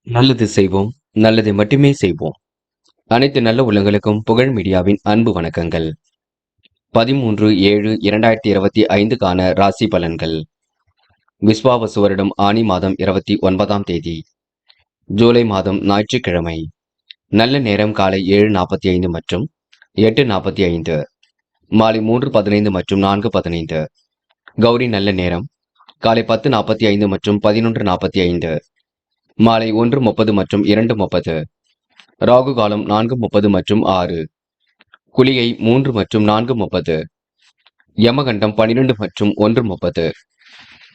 நல்லது செய்வோம், நல்லதை மட்டுமே செய்வோம். அனைத்து நல்ல உள்ளங்களுக்கும் புகழ் மீடியாவின் அன்பு வணக்கங்கள். 13/7/2025க்கான ராசி பலன்கள். விஸ்வாவசு வருடம் ஆனி மாதம் 29ஆம் தேதி, ஜூலை மாதம் ஞாயிற்றுக்கிழமை. நல்ல நேரம் காலை 7:45 மற்றும் 8:45, மாலை 3:15 மற்றும் 4:15. கௌரி நல்ல நேரம் காலை 10:45 மற்றும் 11:45, மாலை 1:30 மற்றும் 2:30. ராகு காலம் 4:30 மற்றும் 6, குளிகை 3 மற்றும் 4:30, யமகண்டம் 12 மற்றும் 1:30.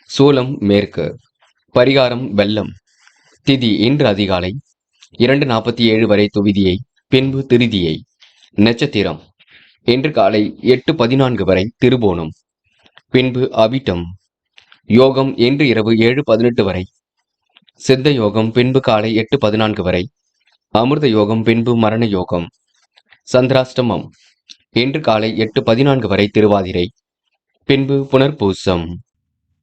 சூலம் மேற்கு. பரிகாரம் வெள்ளம். திதி இன்று அதிகாலை 2:47 வரை துவிதியை, பின்பு திருதியை. நட்சத்திரம் இன்று காலை 8:14 வரை திருபோணம், பின்பு அவிட்டம். யோகம் இன்று இரவு 7:18 வரை சித்த யோகம், பின்பு காலை 8:14 வரை அமிர்த யோகம், பின்பு மரண யோகம். சந்திராஷ்டமம் இன்று காலை 8:14 வரை திருவாதிரை, பின்பு புனர்பூசம்.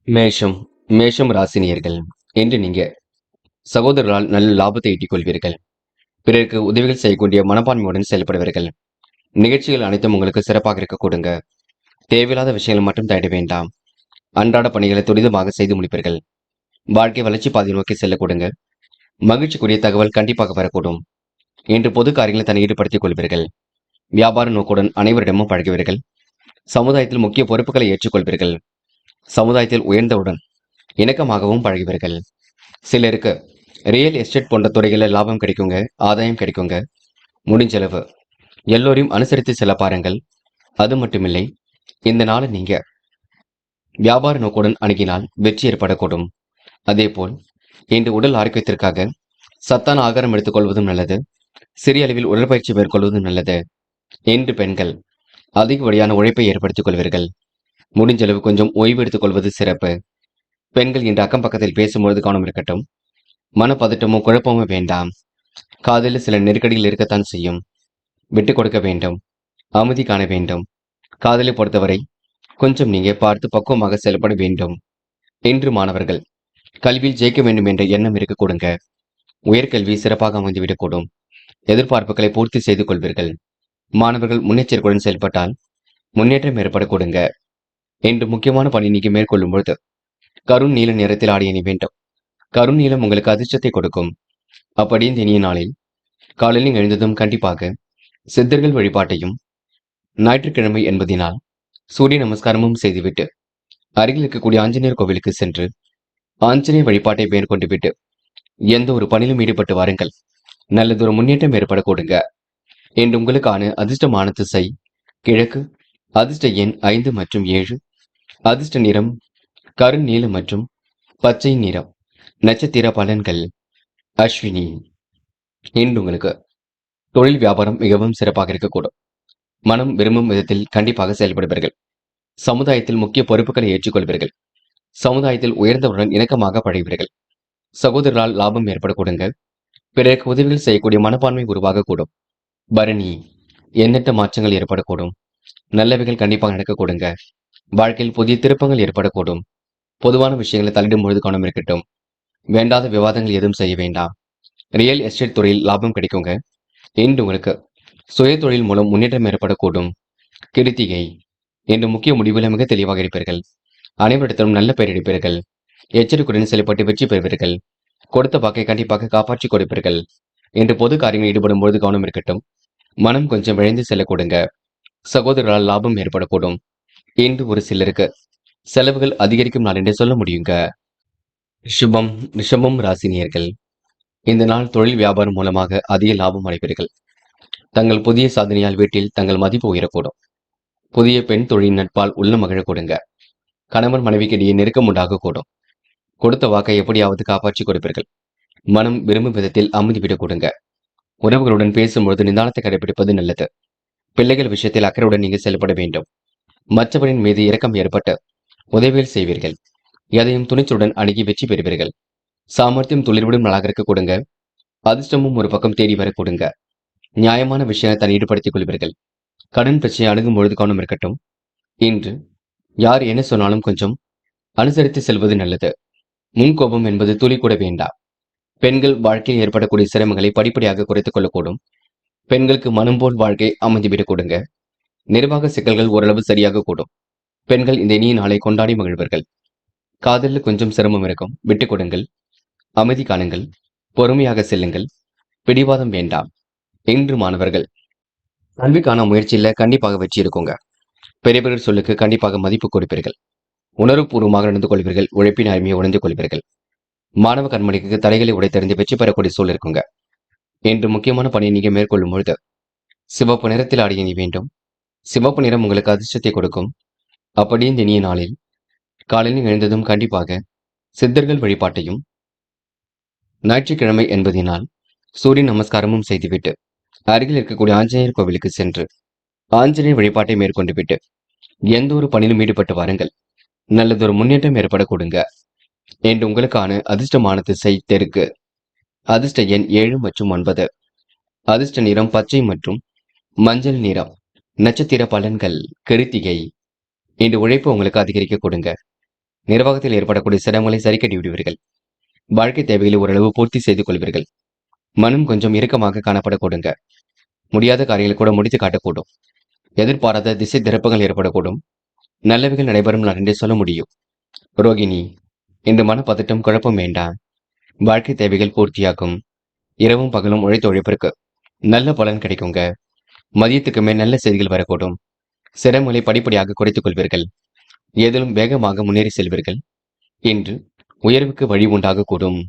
மேஷம். மேஷம் ராசினியர்கள், இன்று நீங்க சகோதரர்களால் நல்ல லாபத்தை ஈட்டிக் கொள்வீர்கள். பிறருக்கு உதவிகள் செய்யக்கூடிய மனப்பான்மையுடன் செயல்படுவீர்கள். நிகழ்ச்சிகள் அனைத்தும் உங்களுக்கு சிறப்பாக இருக்க கொடுங்க. தேவையில்லாத விஷயங்கள் மட்டும் தேட வேண்டாம். அன்றாட பணிகளை துரிதமாக செய்து முடிப்பீர்கள். வாழ்க்கை வளர்ச்சி பாதை நோக்கி செல்ல கொடுங்க. மகிழ்ச்சிக்குரிய தகவல் கண்டிப்பாக வரக்கூடும். இன்று பொது காரியங்களை தன்னை ஈடுபடுத்திக் கொள்வீர்கள். வியாபார நோக்குடன் அனைவரிடமும் பழகுவீர்கள். சமுதாயத்தில் முக்கிய பொறுப்புகளை ஏற்றுக்கொள்வீர்கள். சமுதாயத்தில் உயர்ந்தவுடன் இணக்கமாகவும் பழகுவீர்கள். சிலருக்கு ரியல் எஸ்டேட் போன்ற துறைகளில் லாபம் கிடைக்குங்க, ஆதாயம் கிடைக்குங்க. முடிஞ்சளவு எல்லோரையும் அனுசரித்து செல்ல பாருங்கள். அது மட்டுமில்லை, இந்த நாளை நீங்க வியாபார நோக்குடன் அணுகினால் வெற்றி ஏற்படக்கூடும். அதேபோல் இன்று உடல் ஆரோக்கியத்திற்காக சத்தான ஆகாரம் எடுத்துக்கொள்வதும் நல்லது. சிறிய அளவில் உடற்பயிற்சி மேற்கொள்வதும் நல்லது. இன்று பெண்கள் அதிகப்படியான உழைப்பை ஏற்படுத்திக் கொள்வீர்கள். முடிஞ்சளவு கொஞ்சம் ஓய்வு எடுத்துக் கொள்வது சிறப்பு. பெண்கள் இன்று அக்கம் பக்கத்தில் பேசும்பொழுது கவனம் இருக்கட்டும். மனப்பதட்டமோ குழப்பமோ வேண்டாம். காதலில் சில நெருக்கடிகள் இருக்கத்தான் செய்யும். விட்டுக் கொடுக்க வேண்டும், அமைதி காண வேண்டும். காதலை பொறுத்தவரை கொஞ்சம் நீங்க பார்த்து பக்குவமாக செயல்பட வேண்டும். இன்று மாணவர்கள் கல்வியில் ஜெயிக்க வேண்டும் என்ற எண்ணம் இருக்க கொடுங்க. உயர்கல்வி சிறப்பாக அமைந்துவிடக்கூடும். எதிர்பார்ப்புகளை பூர்த்தி செய்து கொள்வீர்கள். மாணவர்கள் முன்னெச்சரிக்கையுடன் செயல்பட்டால் முன்னேற்றம் ஏற்பட கொடுங்க. இன்று முக்கியமான பணி நீங்க மேற்கொள்ளும் பொழுது கருண் நீல நிறத்தில் ஆடை அணி வேண்டும். கருண் நீளம் உங்களுக்கு அதிர்ஷ்டத்தை கொடுக்கும். அப்படி இந்த இனிய நாளில் காலையில் எழுந்ததும் கண்டிப்பாக சித்தர்கள் வழிபாட்டையும், ஞாயிற்றுக்கிழமை என்பதினால் சூரிய நமஸ்காரமும் செய்துவிட்டு அருகில் இருக்கக்கூடிய ஆஞ்சநேயர் கோவிலுக்கு சென்று ஆஞ்சநேயர் வழிபாட்டை மேற்கொண்டு விட்டு எந்த ஒரு பணியிலும் ஈடுபட்டு வாருங்கள். நல்லதொரு முன்னேற்றம் ஏற்பட கொடுங்க. இன்று உங்களுக்கான அதிர்ஷ்டமான திசை கிழக்கு. அதிர்ஷ்ட எண் 5 மற்றும் 7. அதிர்ஷ்ட நிறம் கருநீலம் நீலம் மற்றும் பச்சை நிறம். நட்சத்திர பலன்கள். அஸ்வினி. இன்று உங்களுக்கு தொழில் வியாபாரம் மிகவும் சிறப்பாக இருக்கக்கூடும். மனம் விரும்பும் விதத்தில் கண்டிப்பாக செயல்படுவீர்கள். சமுதாயத்தில் முக்கிய பொறுப்புகளை ஏற்றுக்கொள்வீர்கள். சமுதாயத்தில் உயர்ந்தவருடன் இணக்கமாக பழகுவீர்கள். சகோதரர்களால் லாபம் ஏற்பட கொடுங்க. பிறருக்கு உதவிகள் செய்யக்கூடிய மனப்பான்மை உருவாகக்கூடும். பரணி. எண்ணற்ற மாற்றங்கள் ஏற்படக்கூடும். நல்லவைகள் கண்டிப்பாக நடக்க கொடுங்க. வாழ்க்கையில் புதிய திருப்பங்கள் ஏற்படக்கூடும். பொதுவான விஷயங்களை தலையிடும் பொழுது கவனம் இருக்கட்டும். வேண்டாத விவாதங்கள் எதுவும் செய்ய வேண்டாம். ரியல் எஸ்டேட் துறையில் லாபம் கிடைக்குங்க. இன்று உங்களுக்கு சுய தொழில் மூலம் முன்னேற்றம் ஏற்படக்கூடும். கிருத்திகை. இன்று முக்கிய முடிவுகளை மிக தெளிவாக இருப்பீர்கள். அனைவரிடத்திலும் நல்ல பெயர் எடுப்பீர்கள். எச்சரிக்கையுடன் செயல்பட்டு வெற்றி பெறுவீர்கள். கொடுத்த வாக்கை கண்டிப்பாக காப்பாற்றி கொடுப்பீர்கள். இன்று பொது காரியங்களில் ஈடுபடும் பொழுது கவனம் இருக்கட்டும். மனம் கொஞ்சம் விழைந்து செல்ல கொடுங்க. சகோதரர்களால் லாபம் ஏற்படக்கூடும். இன்று ஒரு சிலருக்கு செலவுகள் அதிகரிக்கும் நாள் என்று சொல்ல முடியுங்க. ரிஷபம். ரிஷபம் ராசினியர்கள், இந்த நாள் தொழில் வியாபாரம் மூலமாக அதிக லாபம் அடைவீர்கள். தங்கள் புதிய சாதனையால் வீட்டில் தங்கள் மதிப்பு உயரக்கூடும். புதிய பெண் தொழில் நட்பால் உள்ள மகிழ கொடுங்க. கணவன் மனைவிக்கு இடையே நெருக்கம் உண்டாக கூடும். கொடுத்த வாக்கை எப்படியாவது காப்பாற்றி கொடுப்பீர்கள். மனம் விரும்பும் விதத்தில் அமைதிவிடக் கொடுங்க. உறவுகளுடன் பேசும்பொழுது நிதானத்தை கடைபிடிப்பது நல்லது. பிள்ளைகள் விஷயத்தில் அக்கறையுடன் நீங்கள் செயல்பட வேண்டும். மற்றவரின் மீது இரக்கம் ஏற்பட்டு உதவிகள் செய்வீர்கள். எதையும் துணிச்சலுடன் அணுகி வெற்றி பெறுவீர்கள். சாமர்த்தியம் துளிர்விடும் நாளாக இருக்க கொடுங்க. அதிர்ஷ்டமும் ஒரு பக்கம் தேடி வர கொடுங்க. நியாயமான விஷயத்தை தன் ஈடுபடுத்திக் கொள்வீர்கள். கடன் பிரச்சனை அணுகும் பொழுது கவனம் இருக்கட்டும். இன்று யார் என்ன சொன்னாலும் கொஞ்சம் அனுசரித்து செல்வது நல்லது. முன்கோபம் என்பது துளி கூட வேண்டாம். பெண்கள் வாழ்க்கையில் ஏற்படக்கூடிய சிரமங்களை படிப்படியாக குறைத்துக் கொள்ளக்கூடும். பெண்களுக்கு மனம் போல் வாழ்க்கை அமைந்துவிடக் கொடுங்க. நிர்வாக சிக்கல்கள் ஓரளவு சரியாக கூடும். பெண்கள் இந்த இனிய நாளை கொண்டாடி மகிழ்வர்கள். காதலில் கொஞ்சம் சிரமம் இருக்கும், விட்டுக் கொடுங்கள். அமைதி காணுங்கள். பொறுமையாக செல்லுங்கள். பிடிவாதம் வேண்டாம். இன்று மாணவர்கள் கல்விக்கான முயற்சியில கண்டிப்பாக வெற்றி இருக்குங்க. பெரியவர்கள் சொல்லுக்கு கண்டிப்பாக மதிப்பு கொடுப்பீர்கள். உணர்வுபூர்வமாக நடந்து கொள்வீர்கள். உழைப்பின் அருமையை உணர்ந்து கொள்வீர்கள். மாணவ கண்மணிக்கு தடைகளை உடைத்தறிந்து வெற்றி பெறக்கூடிய சூழல் இருக்குங்க. இன்று முக்கியமான பணியை நீங்க மேற்கொள்ளும் பொழுது சிவப்பு நிறத்தில் ஆடிய நீ வேண்டும். சிவப்பு நிறம் உங்களுக்கு அதிர்ஷ்டத்தை கொடுக்கும். அப்படியே இந்த இனிய நாளில் காலையில் எழுந்ததும் கண்டிப்பாக சித்தர்கள் வழிபாட்டையும், ஞாயிற்றுக்கிழமை என்பதினால் சூரிய நமஸ்காரமும் செய்துவிட்டு அருகில் இருக்கக்கூடிய ஆஞ்சநேயர் கோவிலுக்கு சென்று ஆஞ்சநேயர் வழிபாட்டை மேற்கொண்டு விட்டு எந்த ஒரு பணியிலும் ஈடுபட்டு வாருங்கள். நல்லதொரு முன்னேற்றம் ஏற்பட கொடுங்க. என்று உங்களுக்கான அதிர்ஷ்டமான திசை தெற்கு. அதிர்ஷ்ட எண் 7 மற்றும் 9. அதிர்ஷ்ட நிறம் பச்சை மற்றும் மஞ்சள் நிறம். நட்சத்திர பலன்கள் கிருத்திகை. இன்று உழைப்பு உங்களுக்கு அதிகரிக்க கொடுங்க. நிர்வாகத்தில் ஏற்படக்கூடிய சிரமங்களை சரி கட்டி விடுவீர்கள். வாழ்க்கை தேவைகளை ஓரளவு பூர்த்தி செய்து கொள்வீர்கள். மனம் கொஞ்சம் இறுக்கமாக காணப்பட கொடுங்க. முடியாத காரியங்களை கூட முடித்து காட்டக்கூடும். எதிர்பாராத திசை திருப்பங்கள் ஏற்படக்கூடும். நல்லவைகள் நடைபெறும் நான் என்றே சொல்ல முடியும். ரோகிணி, இன்று மனப்பதட்டம் குழப்பம் வேண்டாம். வாழ்க்கை தேவைகள் பூர்த்தியாகும். இரவும் பகலும் உழைத்த உழைப்பிற்கு நல்ல பலன் கிடைக்குங்க. மதியத்துக்கு மேல் நல்ல செய்திகள் வரக்கூடும். சிரமங்களை படிப்படியாக குறைத்துக் கொள்வீர்கள். ஏதிலும் வேகமாக முன்னேறி செல்வீர்கள். இன்று உயர்வுக்கு வழி உண்டாகக்கூடும்.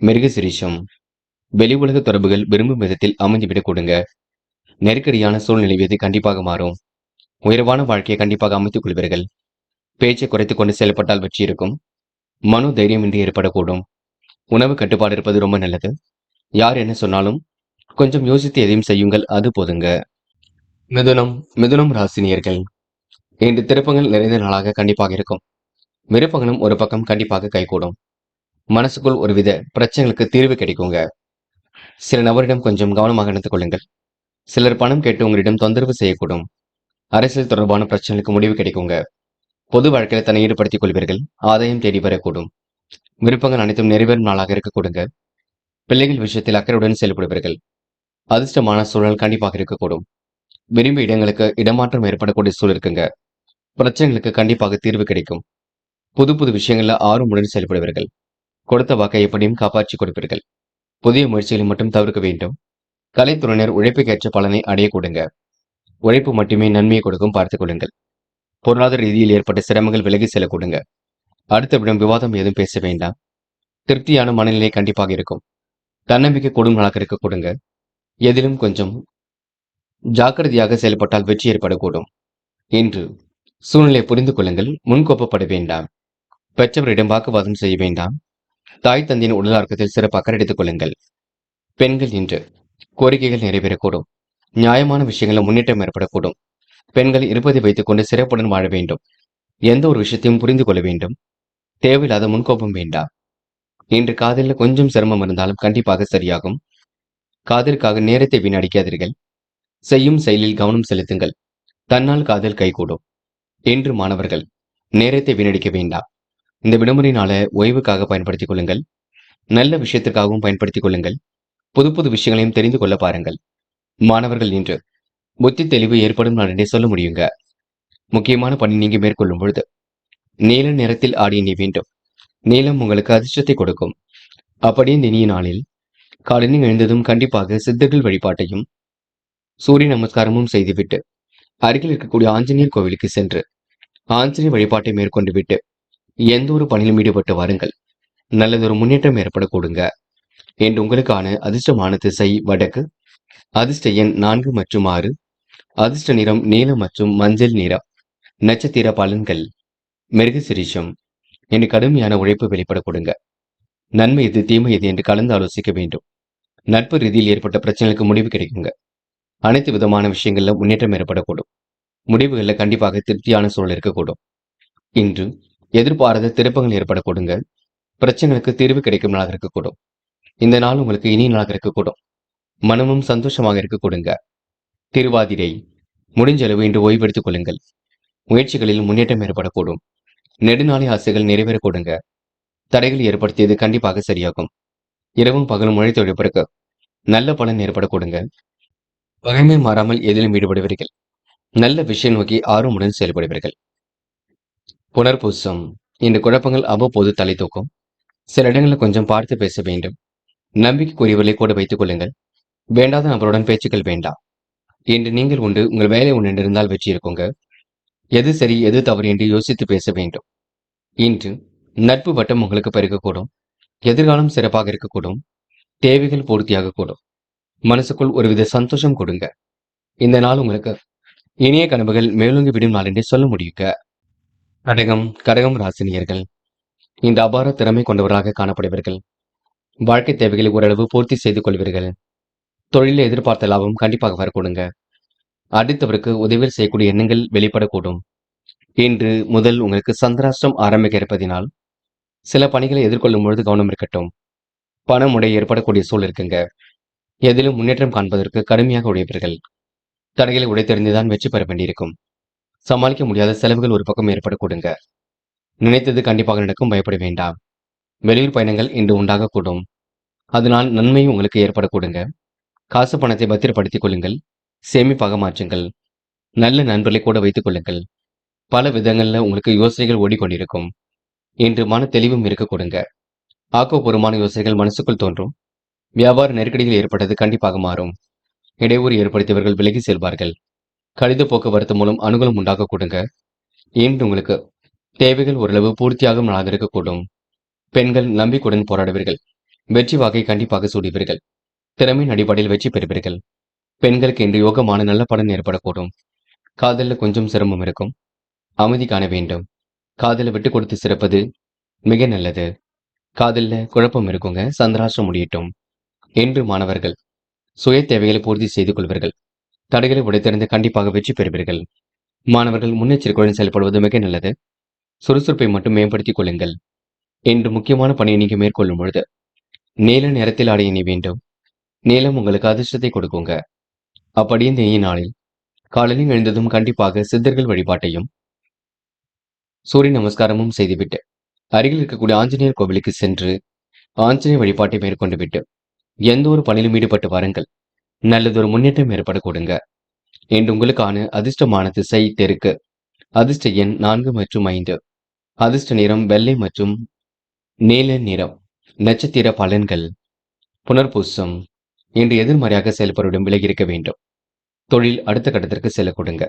மிருகசிரீஷம், வெளி உலக தொடர்புகள் விரும்பும் விதத்தில் அமைந்துவிடக் கொடுங்க. நெருக்கடியான சூழ்நிலை எது கண்டிப்பாக மாறும். உயர்வான வாழ்க்கையை கண்டிப்பாக அமைத்துக் கொள்வீர்கள். பேச்சை குறைத்துக் கொண்டு செயல்பட்டால் வெற்றி இருக்கும். மனோ தைரியமின்றி ஏற்படக்கூடும். உணவு கட்டுப்பாடு இருப்பது ரொம்ப நல்லது. யார் என்ன சொன்னாலும் கொஞ்சம் யோசித்து எதையும் செய்யுங்கள், அது போதுங்க. மிதுனம் மிதுனம் ராசினியர்கள், இன்று திருப்பங்கள் நிறைந்த நாளாக கண்டிப்பாக இருக்கும். விருப்பங்களும் ஒரு பக்கம் கண்டிப்பாக கைகூடும். மனசுக்குள் ஒருவித பிரச்சனைகளுக்கு தீர்வு கிடைக்குங்க. சில நபரிடம் கொஞ்சம் கவனமாக நடந்து கொள்ளுங்கள். சிலர் பணம் கேட்டு உங்களிடம் தொந்தரவு செய்யக்கூடும். அரசியல் தொடர்பான பிரச்சனைகளுக்கு முடிவு கிடைக்குங்க. பொது வாழ்க்கையில் தன்னை ஈடுபடுத்திக் கொள்வீர்கள். ஆதாயம் தேடி வரக்கூடும். விருப்பங்கள் அனைத்தும் நிறைவேறும் நாளாக இருக்க கொடுங்க. பிள்ளைகள் விஷயத்தில் அக்கறையுடன் செயல்படுவீர்கள். அதிர்ஷ்டமான சூழல் கண்டிப்பாக இருக்கக்கூடும். விரும்பிய இடங்களுக்கு இடமாற்றம் ஏற்படக்கூடிய சூழல் இருக்குங்க. பிரச்சனைகளுக்கு கண்டிப்பாக தீர்வு கிடைக்கும். புது புது விஷயங்கள்ல ஆர்வமுடன் செயல்படுவீர்கள். கொடுத்த வாக்கை எப்படியும் காப்பாற்றிக் கொடுப்பீர்கள். புதிய முயற்சிகளை மட்டும் தவிர்க்க வேண்டும். கலைத்துறையினர் உழைப்புக்கேற்ற பலனை அடைய கொடுங்க. உழைப்பு மட்டுமே நன்மையை கொடுக்கும், பார்த்துக் கொள்ளுங்கள். பொருளாதார ரீதியில் ஏற்பட்ட சிரமங்கள் விலகி செல்ல கொடுங்க. அடுத்தவிடம் விவாதம் ஏதும் பேச வேண்டாம். திருப்தியான மனநிலை கண்டிப்பாக இருக்கும். தன்னம்பிக்கை கூடும் நாளாக இருக்க கொடுங்க. எதிலும் கொஞ்சம் ஜாக்கிரதையாக செயல்பட்டால் வெற்றி ஏற்படக்கூடும். இன்று சூழ்நிலை புரிந்து கொள்ளுங்கள். முன்கோப்பப்பட வேண்டாம். பெற்றவரிடம் வாக்குவாதம் செய்ய வேண்டாம். தாய் தந்தையின் உடல் ஆரோக்கியத்தில் சிறப்பு அக்கறை எடுத்துக் கொள்ளுங்கள். பெண்கள் இன்று கோரிக்கைகள் நிறைவேறக்கூடும். நியாயமான விஷயங்களில் முன்னேற்றம் ஏற்படக்கூடும். பெண்கள் இருப்பதை வைத்துக் கொண்டு சிறப்புடன் வாழ வேண்டும். எந்த ஒரு விஷயத்தையும் புரிந்து கொள்ள வேண்டும். தேவையில்லாத முன்கோபம் வேண்டாம். இன்று காதலில் கொஞ்சம் சிரமம் இருந்தாலும் கண்டிப்பாக சரியாகும். காதலுக்காக நேரத்தை வீணடிக்காதீர்கள். செய்யும் செயலில் கவனம் செலுத்துங்கள். தன்னால் காதல் கைகூடும். இன்று மாணவர்கள் நேரத்தை வீணடிக்க வேண்டாம். இந்த விடுமுறை நாளை ஓய்வுக்காக பயன்படுத்திக் கொள்ளுங்கள். நல்ல விஷயத்திற்காகவும் பயன்படுத்திக் கொள்ளுங்கள். புது புது விஷயங்களையும் தெரிந்து கொள்ள பாருங்கள். மாணவர்கள் இன்று புத்தி தெளிவு ஏற்படும் நான் என்றே சொல்ல முடியுங்க. முக்கியமான பணி நீங்க மேற்கொள்ளும் பொழுது நீல நிறத்தில் ஆடிய நீ வேண்டும். நீலம் உங்களுக்கு அதிர்ஷ்டத்தை கொடுக்கும். அப்படியே இந்த இனிய நாளில் காலையில் எழுந்ததும் கண்டிப்பாக சித்தர்கள் வழிபாட்டையும், சூரிய நமஸ்காரமும் செய்துவிட்டு அருகில் இருக்கக்கூடிய ஆஞ்சநேயர் கோவிலுக்கு சென்று ஆஞ்சநேயர் வழிபாட்டை மேற்கொண்டு விட்டு எந்த ஒரு பணியிலும் ஈடுபட்டு வாருங்கள். நல்லதொரு முன்னேற்றம் ஏற்பட கொடுங்க. என்று உங்களுக்கான அதிர்ஷ்டமான திசை வடக்கு. அதிர்ஷ்ட எண் 4 மற்றும் 6. அதிர்ஷ்ட நிறம் நீலம் மற்றும் மஞ்சள் நிறம். நட்சத்திர பலன்கள் மிருகசிரீஷம். என்று கடுமையான உழைப்பு வெளிப்பட கொடுங்க. நன்மை எது தீமை எது என்று கலந்து ஆலோசிக்க வேண்டும். நட்பு ரீதியில் ஏற்பட்ட பிரச்சனைகளுக்கு முடிவு கிடைக்குங்க. அனைத்து விதமான விஷயங்கள்ல முன்னேற்றம் ஏற்படக்கூடும். முடிவுகளில் கண்டிப்பாக திருப்தியான சூழல் இருக்கக்கூடும். இன்று எதிர்பாராத திருப்பங்கள் ஏற்பட கொடுங்க. பிரச்சனைகளுக்கு தீர்வு கிடைக்கும் நாளாக இருக்கக்கூடும். இந்த நாள் உங்களுக்கு இனிய நாளாக இருக்கக்கூடும். மனமும் சந்தோஷமாக இருக்க கொடுங்க. திருவாதிரை, முடிஞ்ச அளவு இன்று ஓய்வெடுத்துக் கொள்ளுங்கள். முயற்சிகளில் முன்னேற்றம் ஏற்படக்கூடும். நெடுநாளை ஆசைகள் நிறைவேற கொடுங்க. தடைகள் ஏற்படுத்தியது கண்டிப்பாக சரியாகும். இரவும் பகலும் உழைத்து உழைப்பிற்கு நல்ல பலன் ஏற்பட கொடுங்க. பகைமை மாறாமல் எதிலும் ஈடுபடுவீர்கள். நல்ல விஷயம் நோக்கி ஆர்வமுடன் செயல்படுவீர்கள். புனர்பூசம். இந்த குழப்பங்கள் அவ்வப்போது தலை தூக்கும். சில இடங்களில் கொஞ்சம் பார்த்து பேச வேண்டும். நம்பிக்கைக்குரியவர்களை கூட வைத்துக் கொள்ளுங்கள். வேண்டாத நபருடன் பேச்சுக்கள் வேண்டாம். இன்று நீங்கள் உண்டு, உங்கள் வேலை ஒன்று இருந்தால் வெற்றி இருக்குங்க. எது சரி எது தவறு என்று யோசித்து பேச வேண்டும். இன்று நட்பு வட்டம் உங்களுக்கு பெருகக்கூடும். எதிர்காலம் சிறப்பாக இருக்கக்கூடும். தேவைகள் பூர்த்தியாகக்கூடும். மனசுக்குள் ஒருவித சந்தோஷம் கொடுங்க. இந்த நாள் உங்களுக்கு இனிய கனவுகள் மேலோங்கி விடும் நாள் என்று சொல்ல முடியுங்க. கடகம் ராசினியர்கள் இந்த அபார திறமை கொண்டவராக காணப்படுவீர்கள். வாழ்க்கை தேவைகளை ஓரளவு பூர்த்தி செய்து கொள்வீர்கள். தொழிலில் எதிர்பார்த்த லாபம் கண்டிப்பாக வரக்கூடுங்க. அடுத்தவருக்கு உதவி செய்யக்கூடிய எண்ணங்கள் வெளிப்படக்கூடும். இன்று முதல் உங்களுக்கு சந்திராஷ்டிரம் ஆரம்பிக்க இருப்பதினால் சில பணிகளை எதிர்கொள்ளும் பொழுது கவனம் இருக்கட்டும். பண முடை ஏற்படக்கூடிய சூழல் இருக்குங்க. எதிலும் முன்னேற்றம் காண்பதற்கு கடுமையாக உழைப்பீர்கள். தடைகளை உடைத்தெறிந்துதான் வெற்றி பெற வேண்டியிருக்கும். சமாளிக்க முடியாத செலவுகள் ஒரு பக்கம் ஏற்படக்கூடுங்க. நினைத்தது கண்டிப்பாக நடக்கும், பயப்பட வேண்டாம். வெளியூர் பயணங்கள் இன்று உண்டாகக்கூடும். அதனால் நன்மை உங்களுக்கு ஏற்படக்கூடுங்க. காசு பணத்தை பத்திரப்படுத்திக் கொள்ளுங்கள். சேமிப்பாக மாற்றுங்கள். நல்ல நண்பர்களை கூட வைத்துக் கொள்ளுங்கள். பல விதங்கள்ல உங்களுக்கு யோசனைகள் ஓடிக்கொண்டிருக்கும். இன்று மன தெளிவும் இருக்க கொடுங்க. ஆக்கப்பூர்வமான யோசனைகள் மனசுக்குள் தோன்றும். வியாபார நெருக்கடிகள் ஏற்பட்டது கண்டிப்பாக மாறும். இடையூறு ஏற்படுத்தியவர்கள் விலகி செல்வார்கள். கடித போக்குவரத்து மூலம் அனுகூலம் உண்டாக கொடுங்க. இன்று உங்களுக்கு தேவைகள் ஓரளவு பூர்த்தியாகும் நாளாக இருக்கக்கூடும். பெண்கள் நம்பிக்கையுடன் போராடுவீர்கள். வெற்றி வாகை கண்டிப்பாக சூடுவீர்கள். திறமையின் அடிப்படையில் வெற்றி பெறுவீர்கள். பெண்களுக்கு இன்று யோகமான நல்ல பலன் ஏற்படக்கூடும். காதலில் கொஞ்சம் சிரமம் இருக்கும். அமைதி காண வேண்டும். காதலை விட்டு கொடுத்து சிறப்பது மிக நல்லது. காதலில் குழப்பம் இருக்குங்க. சந்திராஷ்டிரம் முடியட்டும். இன்று மாணவர்கள் சுய தேவைகளை பூர்த்தி செய்து கொள்வீர்கள். தடைகளை உடைத்தெறிந்து கண்டிப்பாக வெற்றி பெறுவீர்கள். மாணவர்கள் முன்னெச்சரிக்கையுடன் செயல்படுவது மிக நல்லது. சுறுசுறுப்பை மட்டும் மேம்படுத்திக் கொள்ளுங்கள். இன்று முக்கியமான பணியை நீங்க மேற்கொள்ளும் பொழுது நீல நிறத்தில் ஆடை அணிய வேண்டும். நீலம் உங்களுக்கு அதிர்ஷ்டத்தை கொடுக்குங்க. அப்படி இந்த இனிய நாளில் காலையில் எழுந்ததும் கண்டிப்பாக சித்தர்கள் வழிபாட்டையும் சூரிய நமஸ்காரமும் செய்துவிட்டு அருகில் இருக்கக்கூடிய ஆஞ்சநேயர் கோவிலுக்கு சென்று ஆஞ்சநேயர் வழிபாட்டை மேற்கொண்டு விட்டு எந்த ஒரு பணியிலும் ஈடுபட்டு வாருங்கள். நல்லதொரு முன்னேற்றம் ஏற்பட கொடுங்க. இன்று உங்களுக்கான அதிர்ஷ்டமான திசை தெற்கு. அதிர்ஷ்ட எண் 4 மற்றும் 5. அதிர்ஷ்ட நிறம் வெள்ளை மற்றும் நீல நிறம். நட்சத்திர பலன்கள். புனர்பூசம். இன்று எதிர்மறையாக செயல்படுவதும் விலகி இருக்க வேண்டும். தொழில் அடுத்த கட்டத்திற்கு செல்ல கொடுங்க.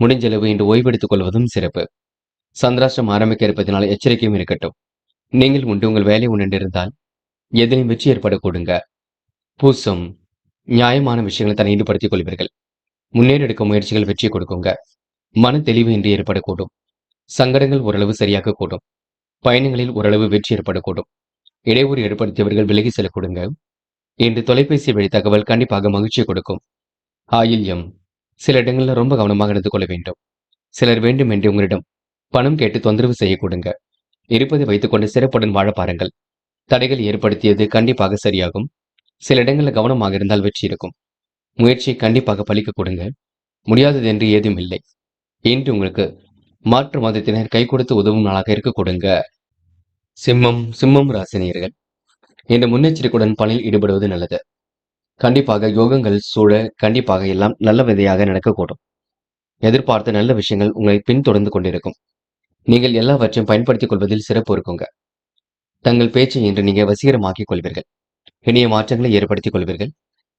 முடிஞ்சளவு இன்று ஓய்வெடுத்துக் கொள்வதும் சிறப்பு. சந்திராஷ்டிரம் ஆரம்பிக்க இருப்பதனால் எச்சரிக்கையும் இருக்கட்டும். நீங்கள் உண்டு, உங்கள் வேலை உண்டிருந்தால் எதிலும் வெற்றி ஏற்பட கொடுங்க. பூசம். நியாயமான விஷயங்களை தன்னை ஈடுபடுத்திக் கொள்வீர்கள். முன்னேறி எடுக்கும் முயற்சிகள் வெற்றி கொடுக்குங்க. மன தெளிவு இன்றி ஏற்படக்கூடும். சங்கடங்கள் ஓரளவு சரியாக கூடும். பயணங்களில் ஓரளவு வெற்றி ஏற்படக்கூடும். இடையூறு ஏற்படுத்தியவர்கள் விலகி செல்ல கொடுங்க. இன்று தொலைபேசி வழி தகவல் கண்டிப்பாக மகிழ்ச்சியை கொடுக்கும். ஆயில்யம். சில இடங்களில் ரொம்ப கவனமாக நடந்து கொள்ள வேண்டும். சிலர் வேண்டும் என்று உங்களிடம் பணம் கேட்டு தொந்தரவு செய்ய கொடுங்க. இருப்பதை வைத்துக்கொண்டு சிறப்புடன் வாழ பாருங்கள். தடைகள் ஏற்படுத்தியது கண்டிப்பாக சரியாகும். சில இடங்களில் கவனமாக இருந்தால் வெற்றி இருக்கும். முயற்சியை கண்டிப்பாக பலிக்க கொடுங்க. முடியாதது என்று ஏதும் இல்லை. இன்று உங்களுக்கு மாற்று மதத்தினர் கை கொடுத்து உதவும் நாளாக இருக்க கொடுங்க. சிம்மம் ராசினியர்கள் இந்த முன்னெச்சரிக்கையுடன் பணியில் ஈடுபடுவது நல்லது. கண்டிப்பாக யோகங்கள் சூழ கண்டிப்பாக எல்லாம் நல்ல விதையாக நடக்கக்கூடும். எதிர்பார்த்த நல்ல விஷயங்கள் உங்களை பின்தொடர்ந்து கொண்டிருக்கும். நீங்கள் எல்லாவற்றையும் பயன்படுத்திக் கொள்வதில் சிறப்பு இருக்குங்க. தங்கள் பேச்சை இன்று நீங்க வசீகரமாக்கிக் கொள்வீர்கள். இனிய மாற்றங்களை ஏற்படுத்திக் கொள்வீர்கள்.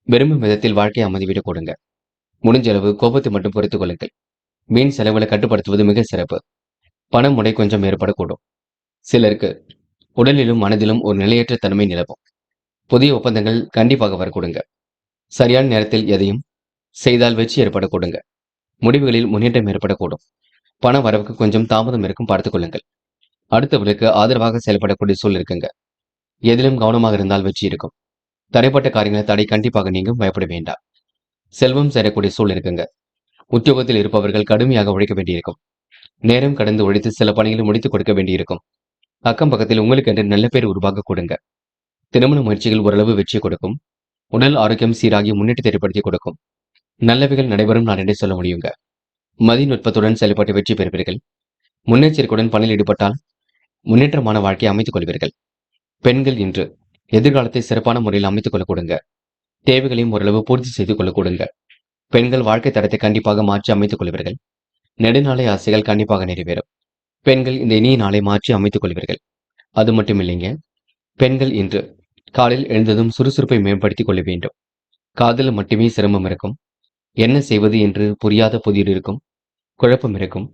விரும்பும் விதத்தில் வாழ்க்கையை அமைதிவிடக் கொடுங்க. முடிஞ்ச அளவு கோபத்தை மட்டும் பொறுத்துக் கொள்ளுங்கள். வீண் செலவுகளை கட்டுப்படுத்துவது மிக சிறப்பு. பண முடை கொஞ்சம் ஏற்படக்கூடும். சிலருக்கு உடலிலும் மனதிலும் ஒரு நிலையற்ற தன்மை நிலவும். புதிய ஒப்பந்தங்கள் கண்டிப்பாக வரக்கூடுங்க. சரியான நேரத்தில் எதையும் செய்தால் வெற்றி ஏற்பட கொடுங்க. முடிவுகளில் முன்னேற்றம் ஏற்படக்கூடும். பண வரவுக்கு கொஞ்சம் தாமதம் இருக்கும், பார்த்துக் கொள்ளுங்கள். அடுத்தவர்களுக்கு ஆதரவாக செயல்படக்கூடிய சூழல் இருக்குங்க. எதிலும் கவனமாக இருந்தால் வெற்றி இருக்கும். தடைப்பட்ட காரியங்களை தடை கண்டிப்பாக நீங்கும், பயப்பட வேண்டாம். செல்வம் சேரக்கூடிய சூழல் இருக்குங்க. உத்தியோகத்தில் இருப்பவர்கள் கடுமையாக உழைக்க வேண்டியிருக்கும். நேரம் கடந்து உழைத்து சில பணிகளை முடித்துக் கொடுக்க வேண்டியிருக்கும். அக்கம் பக்கத்தில் உங்களுக்கு என்று நல்ல பேர் உருவாக்க கொடுங்க. திருமண முயற்சிகள் ஓரளவு வெற்றி கொடுக்கும். உடல் ஆரோக்கியம் சீராகி முன்னேற்றத்தை ஏற்படுத்தி கொடுக்கும். நல்லவைகள் நடைபெறும் நான் என்று சொல்ல முடியுங்க. மதிநுட்பத்துடன் செயல்பட்டு வெற்றி பெறுவீர்கள். முன்னெச்சரிக்கையுடன் பணியில் ஈடுபட்டால் முன்னேற்றமான வாழ்க்கையை அமைத்துக் கொள்வீர்கள். பெண்கள் இன்று எதிர்காலத்தை சிறப்பான முறையில் அமைத்துக் கொள்ள கொடுங்க. தேவைகளையும் ஓரளவு பூர்த்தி செய்து கொள்ள கொடுங்க. பெண்கள் வாழ்க்கை தரத்தை கண்டிப்பாக மாற்றி அமைத்துக் கொள்வீர்கள். நெடுநாளை ஆசைகள் கண்டிப்பாக நிறைவேறும். பெண்கள் இந்த இனிய நாளை மாற்றி அமைத்துக் கொள்வீர்கள். அது மட்டும் இல்லைங்க, பெண்கள் இன்று காலையில் எழுந்ததும் சுறுசுறுப்பை மேம்படுத்திக் கொள்ள வேண்டும். காதல் மட்டுமே சிரமம் இருக்கும். என்ன செய்வது என்று புரியாத புதிர் இருக்கும். குழப்பம் இருக்கும்.